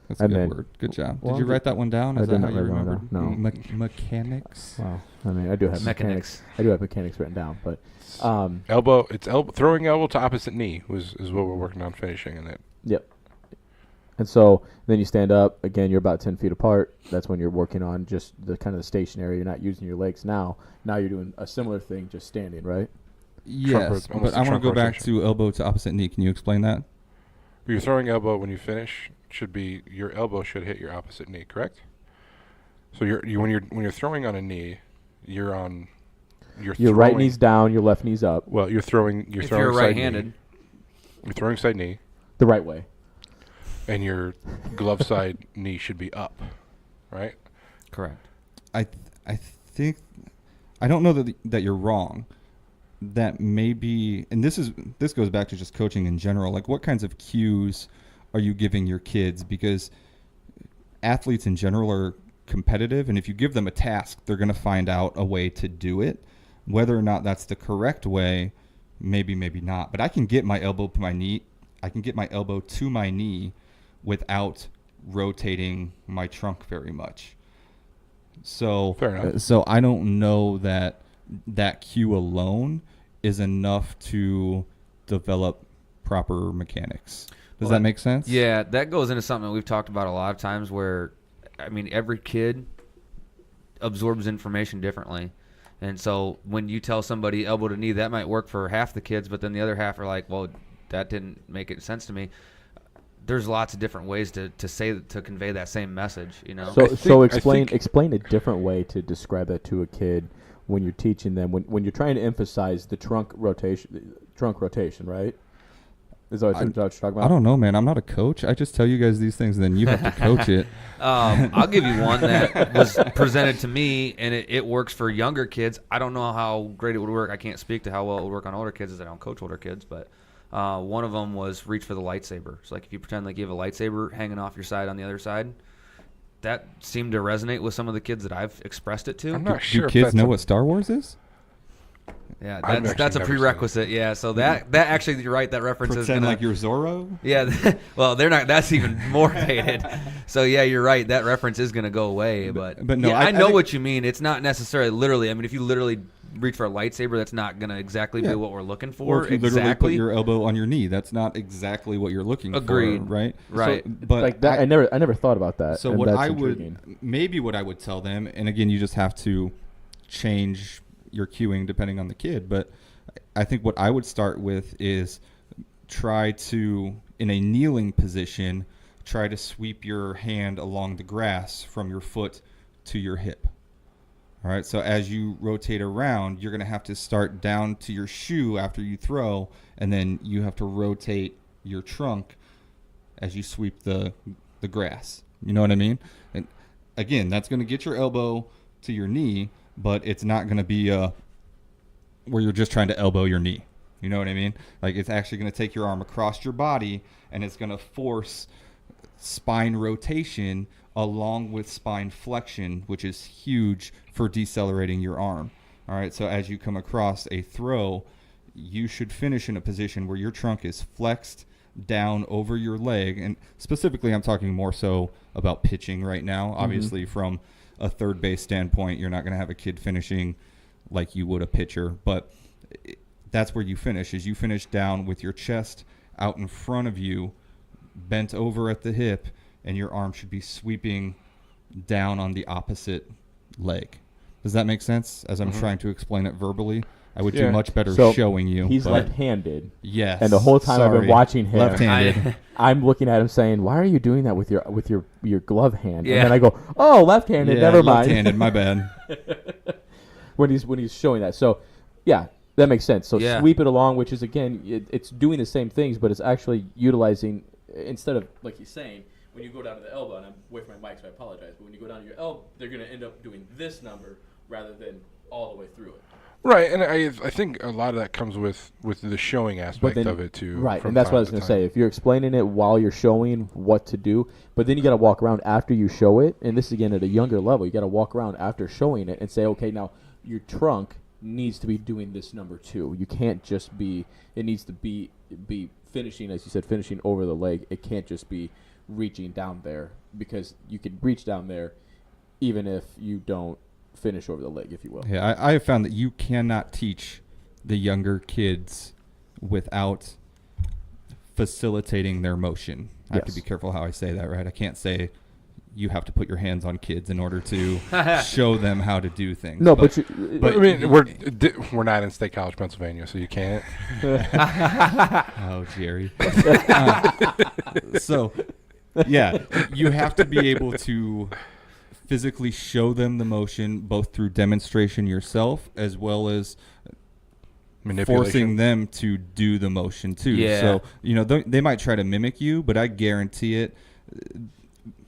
[SPEAKER 3] That's a
[SPEAKER 2] And
[SPEAKER 3] good
[SPEAKER 2] then-
[SPEAKER 3] word. Good job.
[SPEAKER 2] well,
[SPEAKER 3] Did you write that one down?
[SPEAKER 2] I
[SPEAKER 3] Is
[SPEAKER 2] did
[SPEAKER 3] that
[SPEAKER 2] not
[SPEAKER 3] how you
[SPEAKER 2] write that one
[SPEAKER 3] remembered?
[SPEAKER 2] down, no.
[SPEAKER 3] Mechanics?
[SPEAKER 2] Wow. I mean, I do have
[SPEAKER 4] Mechanics.
[SPEAKER 2] I do have mechanics written down, but
[SPEAKER 1] Throwing elbow to opposite knee is what we're working on finishing in it.
[SPEAKER 2] yep. And so then you stand up again. You're about 10 feet apart. That's when you're working on just the kind of the stationary. You're not using your legs now. Now you're doing a similar thing, just standing, right?
[SPEAKER 3] Yes,
[SPEAKER 1] almost
[SPEAKER 3] but I
[SPEAKER 1] a
[SPEAKER 3] want to
[SPEAKER 1] trunk
[SPEAKER 3] go back
[SPEAKER 1] rotation.
[SPEAKER 3] to elbow to opposite knee. Can you explain that?
[SPEAKER 1] You're throwing elbow when you finish, should be your elbow should hit your opposite knee, correct? So when you're throwing on a knee, your
[SPEAKER 2] right knee's down, your left knee's up.
[SPEAKER 1] Well, you're throwing
[SPEAKER 4] If
[SPEAKER 1] side
[SPEAKER 4] you're
[SPEAKER 1] knee.
[SPEAKER 4] right-handed,
[SPEAKER 1] You're throwing side knee,
[SPEAKER 2] The right way.
[SPEAKER 1] and your glove side knee should be up, right?
[SPEAKER 4] correct.
[SPEAKER 3] I think I don't know that you're wrong. That may be, and this goes back to just coaching in general. Like, what kinds of cues are you giving your kids? Because athletes in general are competitive, and if you give them a task, they're going to find out a way to do it. Whether or not that's the correct way, maybe not. But I can get my elbow to my knee. I can get my elbow to my knee without rotating my trunk very much. So,
[SPEAKER 1] Fair enough.
[SPEAKER 3] so I don't know that cue alone is enough to develop proper mechanics. Does that make sense?
[SPEAKER 4] Yeah, that goes into something that we've talked about a lot of times where, I mean, every kid absorbs information differently. And so when you tell somebody elbow to knee, that might work for half the kids, but then the other half are like, well, that didn't make it sense to me. There's lots of different ways to convey that same message, you know.
[SPEAKER 2] So explain a different way to describe that to a kid when you're teaching them, when you're trying to emphasize the trunk rotation, right? Is that what you're talking about?
[SPEAKER 3] I don't know, man. I'm not a coach. I just tell you guys these things, and then you have to coach it.
[SPEAKER 4] I'll give you one that was presented to me, and it works for younger kids. I don't know how great it would work. I can't speak to how well it would work on older kids, as I don't coach older kids. But one of them was reach for the lightsaber. So, like, if you pretend like you have a lightsaber hanging off your side on the other side, that seemed to resonate with some of the kids that I've expressed it to.
[SPEAKER 1] I'm not sure
[SPEAKER 3] Do
[SPEAKER 1] if
[SPEAKER 3] kids
[SPEAKER 1] that's
[SPEAKER 3] know what Star Wars is?
[SPEAKER 4] Yeah,
[SPEAKER 1] I've
[SPEAKER 4] that's a
[SPEAKER 1] actually never
[SPEAKER 4] prerequisite. Yeah, so that actually, you're right. That reference is
[SPEAKER 3] Pretend
[SPEAKER 4] gonna,
[SPEAKER 3] like you're Zorro?
[SPEAKER 4] Yeah, well, they're not. That's even more dated. So yeah, you're right. That reference is going to go away. But
[SPEAKER 3] no,
[SPEAKER 4] yeah,
[SPEAKER 3] I
[SPEAKER 4] I know
[SPEAKER 3] think-
[SPEAKER 4] what you mean. It's not necessarily literally. I mean, if you literally reach for a lightsaber, that's not going to exactly be what we're looking for.
[SPEAKER 3] Or if you literally
[SPEAKER 4] exactly.
[SPEAKER 3] put your elbow on your knee, that's not exactly what you're looking
[SPEAKER 4] Agreed.
[SPEAKER 3] for, right?
[SPEAKER 4] Right.
[SPEAKER 3] So, but
[SPEAKER 2] like that, I never thought about that.
[SPEAKER 3] So
[SPEAKER 2] and
[SPEAKER 3] what
[SPEAKER 2] that's
[SPEAKER 3] I
[SPEAKER 2] intriguing.
[SPEAKER 3] what I would tell them, and again, you just have to change your cueing depending on the kid, but I think what I would start with is try to, in a kneeling position, try to sweep your hand along the grass from your foot to your hip. All right, so as you rotate around, you're going to have to start down to your shoe after you throw, and then you have to rotate your trunk as you sweep the grass. You know what I mean? And again, that's going to get your elbow to your knee, but it's not going to be where you're just trying to elbow your knee. You know what I mean? Like, it's actually going to take your arm across your body, and it's going to force spine rotation along with spine flexion, which is huge for decelerating your arm. All right, so as you come across a throw, you should finish in a position where your trunk is flexed down over your leg. And specifically, I'm talking more so about pitching right now. Obviously, from a third base standpoint, you're not going to have a kid finishing like you would a pitcher, but that's where you finish, is you finish down with your chest out in front of you, bent over at the hip, and your arm should be sweeping down on the opposite leg. Does that make sense? As I'm trying to explain it verbally, I would do much better showing you.
[SPEAKER 2] He's
[SPEAKER 3] but
[SPEAKER 2] left-handed.
[SPEAKER 3] Yes.
[SPEAKER 2] And the whole time I've been
[SPEAKER 3] Sorry.
[SPEAKER 2] watching him,
[SPEAKER 3] Left-handed.
[SPEAKER 2] I'm looking at him saying, "Why are you doing that with your glove hand?"
[SPEAKER 4] Yeah.
[SPEAKER 2] And then I go, "Oh, left-handed. Never mind."
[SPEAKER 3] Left-handed. My bad.
[SPEAKER 2] when he's showing that. So, yeah, that makes sense. So
[SPEAKER 4] Yeah.
[SPEAKER 2] sweep it along, which is again, it's doing the same things, but it's actually utilizing, instead of like he's saying, when you go down to the elbow, and I'm away from my mic, so I apologize, but when you go down to your elbow, they're going to end up doing this number rather than all the way through it.
[SPEAKER 1] Right, and I think a lot of that comes with the showing aspect
[SPEAKER 2] then-
[SPEAKER 1] of it too.
[SPEAKER 2] Right,
[SPEAKER 1] from
[SPEAKER 2] and that's
[SPEAKER 1] time
[SPEAKER 2] what I was
[SPEAKER 1] to
[SPEAKER 2] going to
[SPEAKER 1] time.
[SPEAKER 2] say. If you're explaining it while you're showing what to do, but then you got to walk around after you show it, and this is again at a younger level, you got to walk around after showing it and say, okay, now your trunk needs to be doing this number too. You can't just be, it needs to be finishing, as you said, finishing over the leg. It can't just be reaching down there, because you can reach down there even if you don't finish over the leg, if you will.
[SPEAKER 3] Yeah, I have found that you cannot teach the younger kids without facilitating their motion. I have to
[SPEAKER 2] Yes.
[SPEAKER 3] be careful how I say that, right? I can't say you have to put your hands on kids in order to show them how to do things.
[SPEAKER 2] No, but
[SPEAKER 1] But I mean, we're not in State College, Pennsylvania, so you can't.
[SPEAKER 3] Oh, Jerry. So Yeah, you have to be able to physically show them the motion, both through demonstration yourself as well as forcing them to do the motion too.
[SPEAKER 4] Yeah.
[SPEAKER 3] So, they might try to mimic you, but I guarantee it,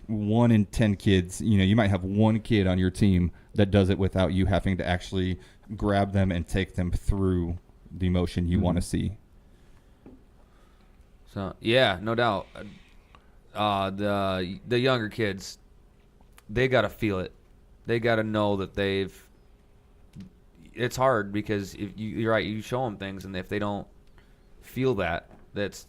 [SPEAKER 3] 1 in 10 kids, you might have one kid on your team that does it without you having to actually grab them and take them through the motion you want to see.
[SPEAKER 4] So yeah, no doubt. The younger kids, they got to feel it. They got to know that it's hard because if you're right, you show them things, and if they don't feel that, it's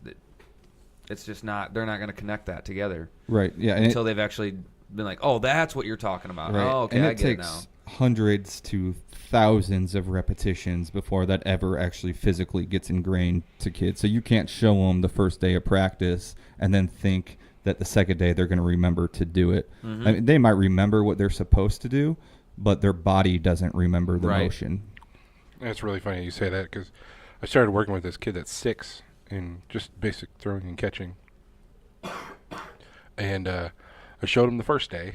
[SPEAKER 4] just not. They're not going to connect that together.
[SPEAKER 3] Right. Yeah.
[SPEAKER 4] Until they've actually been like, oh, that's what you're talking about.
[SPEAKER 3] Right.
[SPEAKER 4] Oh, okay,
[SPEAKER 3] and
[SPEAKER 4] I get it now.
[SPEAKER 3] takes hundreds to thousands of repetitions before that ever actually physically gets ingrained to kids. So you can't show them the first day of practice and then think that the second day they're going to remember to do it.
[SPEAKER 4] Mm-hmm.
[SPEAKER 3] I mean, they might remember what they're supposed to do, but their body doesn't remember the motion.
[SPEAKER 1] It's really funny you say that because I started working with this kid that's 6 in just basic throwing and catching. And I showed him the first day,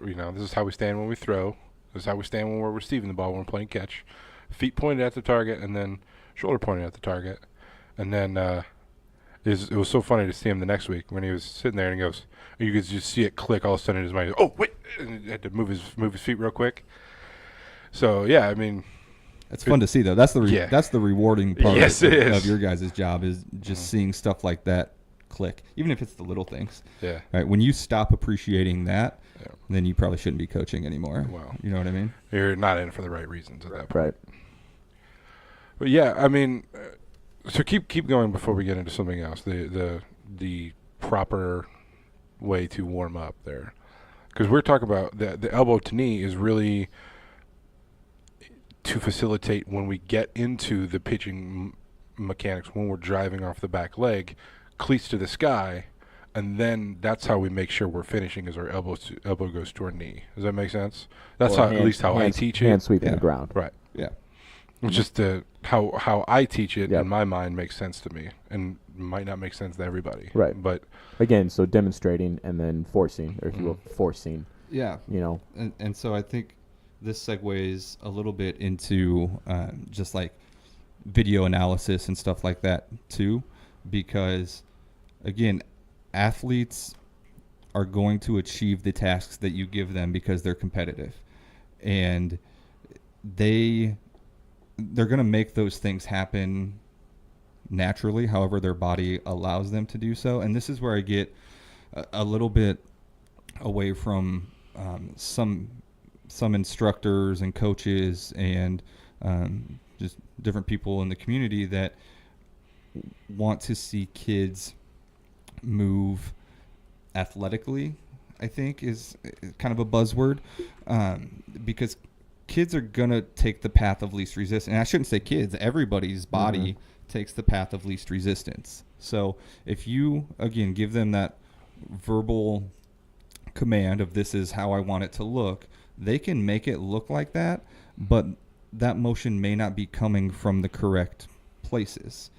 [SPEAKER 1] this is how we stand when we throw. This is how we stand when we're receiving the ball when we're playing catch. Feet pointed at the target and then shoulder pointed at the target. And then it was so funny to see him the next week when he was sitting there and he goes, you could just see it click all of a sudden in his mind. Oh, wait! And he had to move his feet real quick. So, yeah, I mean...
[SPEAKER 3] It's fun to see, though. That's the rewarding part of your guys' job is just seeing stuff like that click, even if it's the little things.
[SPEAKER 1] Yeah.
[SPEAKER 3] Right? When you stop appreciating that, then you probably shouldn't be coaching anymore.
[SPEAKER 1] Well,
[SPEAKER 3] you know what I mean?
[SPEAKER 1] You're not in it for the right reasons at that point.
[SPEAKER 2] Right.
[SPEAKER 1] But yeah, I mean, so keep going before we get into something else. The proper way to warm up there, because we're talking about the elbow to knee is really to facilitate when we get into the pitching mechanics when we're driving off the back leg, cleats to the sky. And then that's how we make sure we're finishing as our elbow goes to our knee. Does that make sense? That's
[SPEAKER 2] Or
[SPEAKER 1] at least how I teach it.
[SPEAKER 2] Hand sweeping the ground.
[SPEAKER 1] Right.
[SPEAKER 3] Yeah.
[SPEAKER 1] It's just how I teach it in my mind makes sense to me and might not make sense to everybody.
[SPEAKER 2] Right.
[SPEAKER 1] But
[SPEAKER 2] again, so demonstrating and then forcing, or if you will, forcing.
[SPEAKER 3] Yeah. And so I think this segues a little bit into just like video analysis and stuff like that too, because again, athletes are going to achieve the tasks that you give them because they're competitive, and they're going to make those things happen naturally, however their body allows them to do so. And this is where I get a little bit away from some instructors and coaches and just different people in the community that want to see kids move athletically, I think is kind of a buzzword, because kids are going to take the path of least resistance. And I shouldn't say kids, everybody's body takes the path of least resistance. So if you, again, give them that verbal command of this is how I want it to look, they can make it look like that, but that motion may not be coming from the correct places.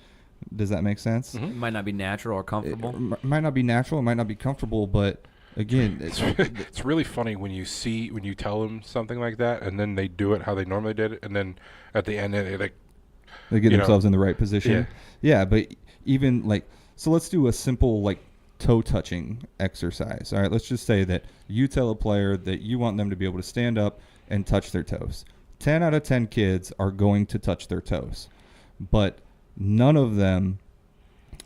[SPEAKER 3] Does that make sense?
[SPEAKER 4] Mm-hmm. It might not be natural or comfortable.
[SPEAKER 3] It might not be natural. It might not be comfortable. But again,
[SPEAKER 1] it's really funny when you tell them something like that, and then they do it how they normally did it, and then at the end
[SPEAKER 3] they get themselves in the right position. Yeah, but even so let's do a simple toe touching exercise. All right, let's just say that you tell a player that you want them to be able to stand up and touch their toes. 10 out of 10 kids are going to touch their toes, but none of them,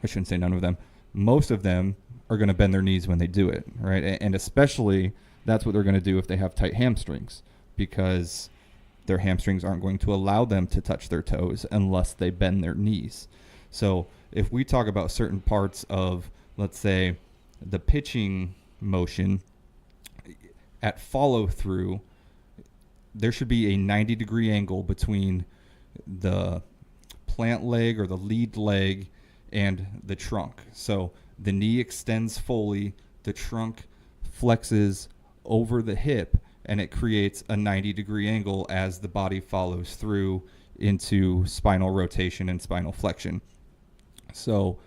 [SPEAKER 3] I shouldn't say none of them, most of them are going to bend their knees when they do it, right? And especially that's what they're going to do if they have tight hamstrings, because their hamstrings aren't going to allow them to touch their toes unless they bend their knees. So if we talk about certain parts of, let's say, the pitching motion, at follow through, there should be a 90-degree angle between the plant leg or the lead leg and the trunk. So the knee extends fully, the trunk flexes over the hip, and it creates a 90-degree angle as the body follows through into spinal rotation and spinal flexion. So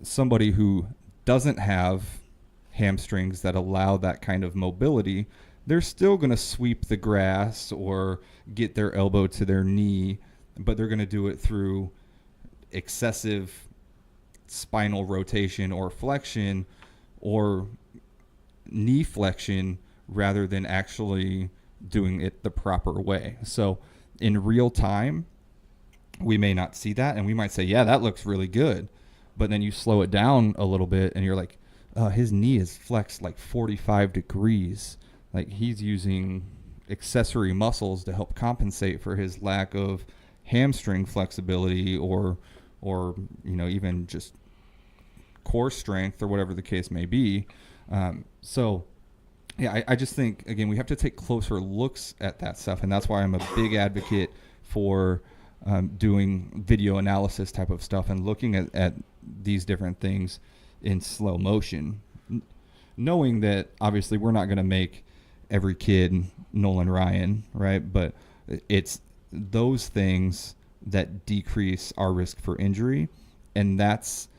[SPEAKER 3] somebody who doesn't have hamstrings that allow that kind of mobility, they're still going to sweep the grass or get their elbow to their knee, but they're going to do it through excessive spinal rotation or flexion or knee flexion rather than actually doing it the proper way. So in real time, we may not see that, and we might say, yeah, that looks really good. But then you slow it down a little bit and you're like, his knee is flexed like 45 degrees. Like he's using accessory muscles to help compensate for his lack of hamstring flexibility or even just core strength or whatever the case may be. So I just think, again, we have to take closer looks at that stuff. And that's why I'm a big advocate for doing video analysis type of stuff and looking at these different things in slow motion, knowing that obviously we're not going to make every kid Nolan Ryan, right? But it's those things that decrease our risk for injury. And that's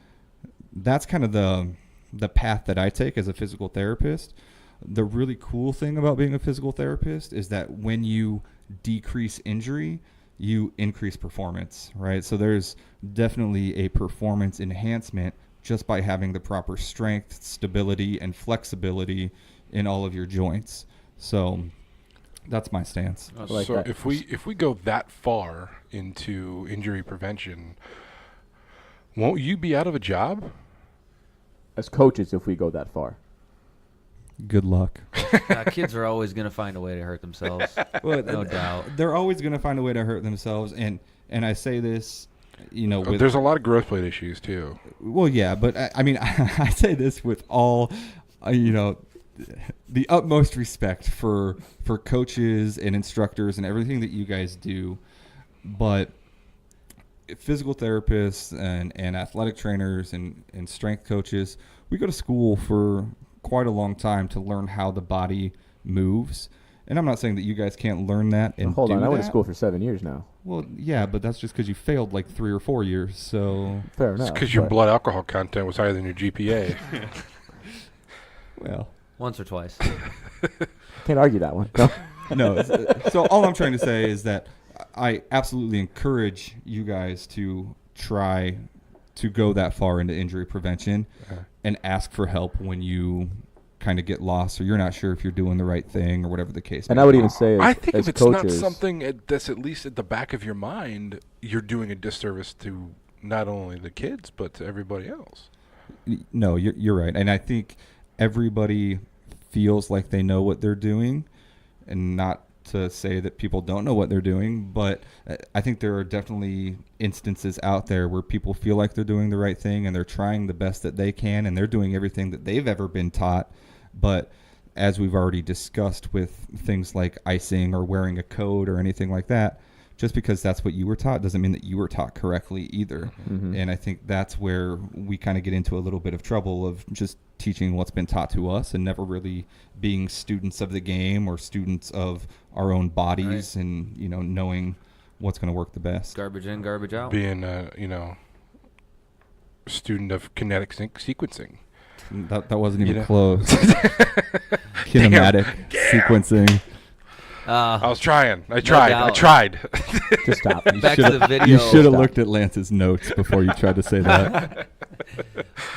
[SPEAKER 3] kind of the path that I take as a physical therapist. The really cool thing about being a physical therapist is that when you decrease injury, you increase performance, right? So there's definitely a performance enhancement just by having the proper strength, stability, and flexibility in all of your joints. So that's my stance.
[SPEAKER 2] Like
[SPEAKER 1] so
[SPEAKER 2] that.
[SPEAKER 1] if we go that far into injury prevention, won't you be out of a job?
[SPEAKER 2] As coaches, if we go that far.
[SPEAKER 3] Good luck.
[SPEAKER 4] Kids are always going to find a way to hurt themselves.
[SPEAKER 3] Well,
[SPEAKER 4] no doubt.
[SPEAKER 3] They're always going to find a way to hurt themselves. And I say this, with,
[SPEAKER 1] There's a lot of growth plate issues too.
[SPEAKER 3] well, yeah, but I mean, I say this with all, the utmost respect for coaches and instructors and everything that you guys do. But physical therapists and athletic trainers and strength coaches, we go to school for quite a long time to learn how the body moves. And I'm not saying that you guys can't learn that and
[SPEAKER 2] Hold on, I went to
[SPEAKER 3] that.
[SPEAKER 2] school for 7 years now.
[SPEAKER 3] Well, yeah, but that's just because you failed like 3 or 4 years. So,
[SPEAKER 2] Fair enough.
[SPEAKER 1] Because your
[SPEAKER 2] but-
[SPEAKER 1] blood alcohol content was higher than your GPA.
[SPEAKER 3] well,
[SPEAKER 4] Once or twice.
[SPEAKER 2] Can't argue that one. No.
[SPEAKER 3] no. So all I'm trying to say is that I absolutely encourage you guys to try to go that far into injury prevention and ask for help when you kind of get lost or you're not sure if you're doing the right thing or whatever the case
[SPEAKER 2] And
[SPEAKER 3] may
[SPEAKER 2] I would
[SPEAKER 3] be.
[SPEAKER 2] even say,
[SPEAKER 1] I think
[SPEAKER 2] as
[SPEAKER 1] if it's
[SPEAKER 2] coaches,
[SPEAKER 1] not something that's at least at the back of your mind, you're doing a disservice to not only the kids but to everybody else.
[SPEAKER 3] No, you're right. And I think everybody feels like they know what they're doing, and not to say that people don't know what they're doing, but I think there are definitely instances out there where people feel like they're doing the right thing and they're trying the best that they can and they're doing everything that they've ever been taught. But as we've already discussed with things like icing or wearing a coat or anything like that, just because that's what you were taught doesn't mean that you were taught correctly either.
[SPEAKER 2] Mhm.
[SPEAKER 3] And I think that's where we kind of get into a little bit of trouble of just teaching what's been taught to us and never really being students of the game or students of our own bodies and, knowing what's going to work the best.
[SPEAKER 4] Garbage in, garbage out.
[SPEAKER 1] Being a student of kinetic sequencing.
[SPEAKER 3] That wasn't even
[SPEAKER 1] You know?
[SPEAKER 3] close. Kinematic sequencing.
[SPEAKER 1] I was trying. I tried. I
[SPEAKER 4] doubt.
[SPEAKER 1] tried.
[SPEAKER 2] just stop.
[SPEAKER 4] Back to the video.
[SPEAKER 3] You should have
[SPEAKER 2] Stop.
[SPEAKER 3] looked at Lance's notes before you tried to say that.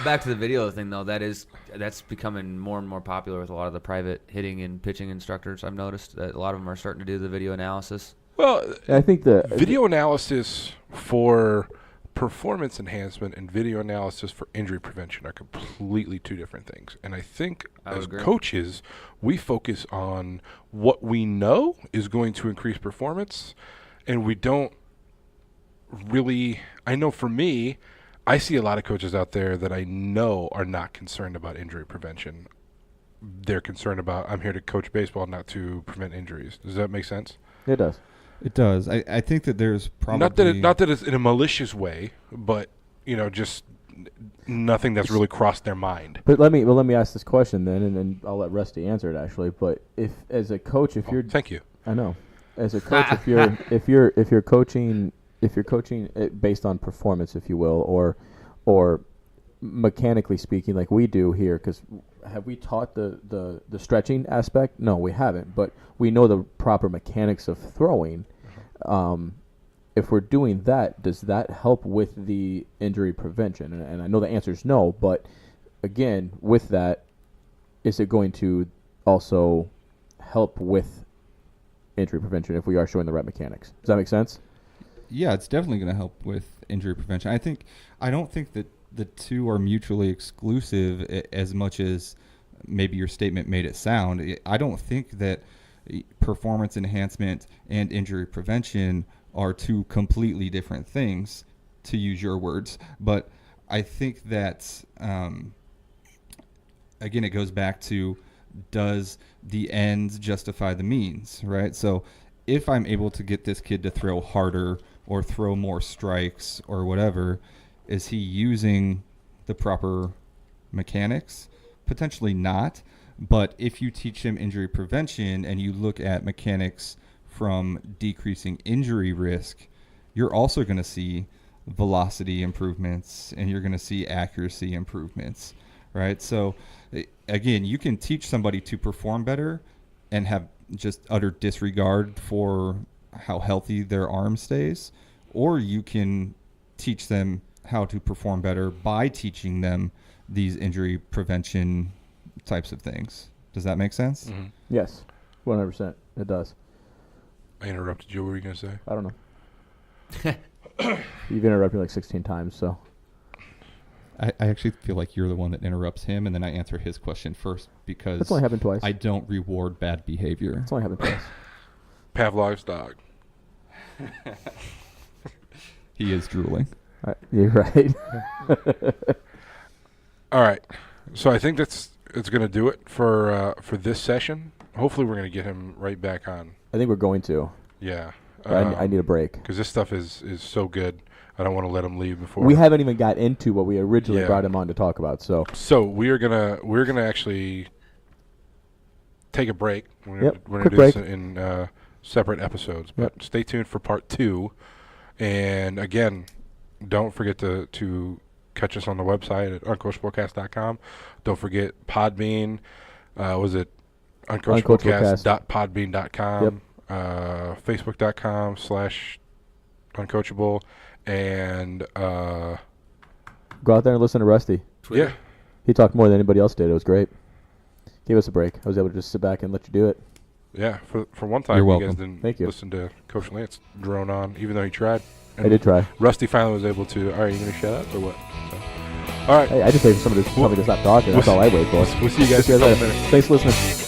[SPEAKER 4] Back to the video thing, though, that's becoming more and more popular with a lot of the private hitting and pitching instructors. I've noticed that a lot of them are starting to do the video analysis.
[SPEAKER 1] Well,
[SPEAKER 2] I think the
[SPEAKER 1] video analysis for performance enhancement and video analysis for injury prevention are completely two different things. And I think
[SPEAKER 4] I would
[SPEAKER 1] as
[SPEAKER 4] agree.
[SPEAKER 1] coaches, we focus on what we know is going to increase performance, and we don't really. I know for me, I see a lot of coaches out there that I know are not concerned about injury prevention. They're concerned about, I'm here to coach baseball, not to prevent injuries. Does that make sense?
[SPEAKER 2] it does.
[SPEAKER 3] It does. I think that there's probably
[SPEAKER 1] Not that it's in a malicious way, but just nothing that's really crossed their mind.
[SPEAKER 2] But let me ask this question then, and then I'll let Rusty answer it actually. But if as a coach, if you're,
[SPEAKER 1] Thank you.
[SPEAKER 2] I know, as a coach, if you're coaching it based on performance, if you will, or mechanically speaking, like we do here, because have we taught the stretching aspect? No, we haven't. But we know the proper mechanics of throwing. If we're doing that, does that help with the injury prevention? And I know the answer is no, but again, with that, is it going to also help with injury prevention if we are showing the right mechanics? Does that make sense?
[SPEAKER 3] Yeah, it's definitely going to help with injury prevention. I don't think that the two are mutually exclusive as much as maybe your statement made it sound. I don't think that performance enhancement and injury prevention are two completely different things, to use your words. But I think that, again, it goes back to, does the ends justify the means, right? So if I'm able to get this kid to throw harder or throw more strikes or whatever, is he using the proper mechanics? Potentially not. But if you teach him injury prevention and you look at mechanics from decreasing injury risk, you're also going to see velocity improvements and you're going to see accuracy improvements, right? So again, you can teach somebody to perform better and have just utter disregard for how healthy their arm stays, or you can teach them how to perform better by teaching them these injury prevention types of things. Does that make sense?
[SPEAKER 1] Mm-hmm.
[SPEAKER 2] Yes, 100%. It does.
[SPEAKER 1] I interrupted you. What were you going to say?
[SPEAKER 2] I don't know. You've interrupted me like 16 times, so.
[SPEAKER 3] I actually feel like you're the one that interrupts him, and then I answer his question first because
[SPEAKER 2] That's only happened twice.
[SPEAKER 3] I don't reward bad behavior.
[SPEAKER 2] It's only happened twice.
[SPEAKER 1] Pavlov's dog.
[SPEAKER 3] He is drooling.
[SPEAKER 2] You're right.
[SPEAKER 1] All right. So I think it's going to do it for this session. Hopefully we're going to get him right back on.
[SPEAKER 2] I think we're going to.
[SPEAKER 1] Yeah.
[SPEAKER 2] I need a break.
[SPEAKER 1] Because this stuff is so good. I don't want to let him leave before.
[SPEAKER 2] We haven't even got into what we originally
[SPEAKER 1] Yeah.
[SPEAKER 2] brought him on to talk about. So
[SPEAKER 1] we're gonna actually take a break. We're gonna
[SPEAKER 2] Quick
[SPEAKER 1] do
[SPEAKER 2] break.
[SPEAKER 1] this in separate episodes. But
[SPEAKER 2] Yep.
[SPEAKER 1] stay tuned for part 2. And again, don't forget to catch us on the website at uncoachedsportcast.com. Don't forget Podbean. Was it uncoachedsportcast.podbean.com?
[SPEAKER 2] Yep.
[SPEAKER 1] Facebook.com/uncoachable. And
[SPEAKER 2] go out there and listen to Rusty.
[SPEAKER 4] Twitter.
[SPEAKER 1] yeah.
[SPEAKER 2] He talked more than anybody else did. It was great. Gave us a break. I was able to just sit back and let you do it.
[SPEAKER 1] Yeah, for one time,
[SPEAKER 3] You're
[SPEAKER 1] you
[SPEAKER 3] welcome.
[SPEAKER 1] guys didn't
[SPEAKER 2] Thank you.
[SPEAKER 1] listen to Coach Lance drone on, even though he tried.
[SPEAKER 2] I did try.
[SPEAKER 1] Rusty finally was able to. All right, you gonna shut up or what? So, all right,
[SPEAKER 2] Hey, I just wait for somebody to tell me to stop talking. That's all I wait for.
[SPEAKER 1] we'll see you guys
[SPEAKER 2] See
[SPEAKER 1] in
[SPEAKER 2] you
[SPEAKER 1] a
[SPEAKER 2] later.
[SPEAKER 1] couple minutes.
[SPEAKER 2] Thanks for listening.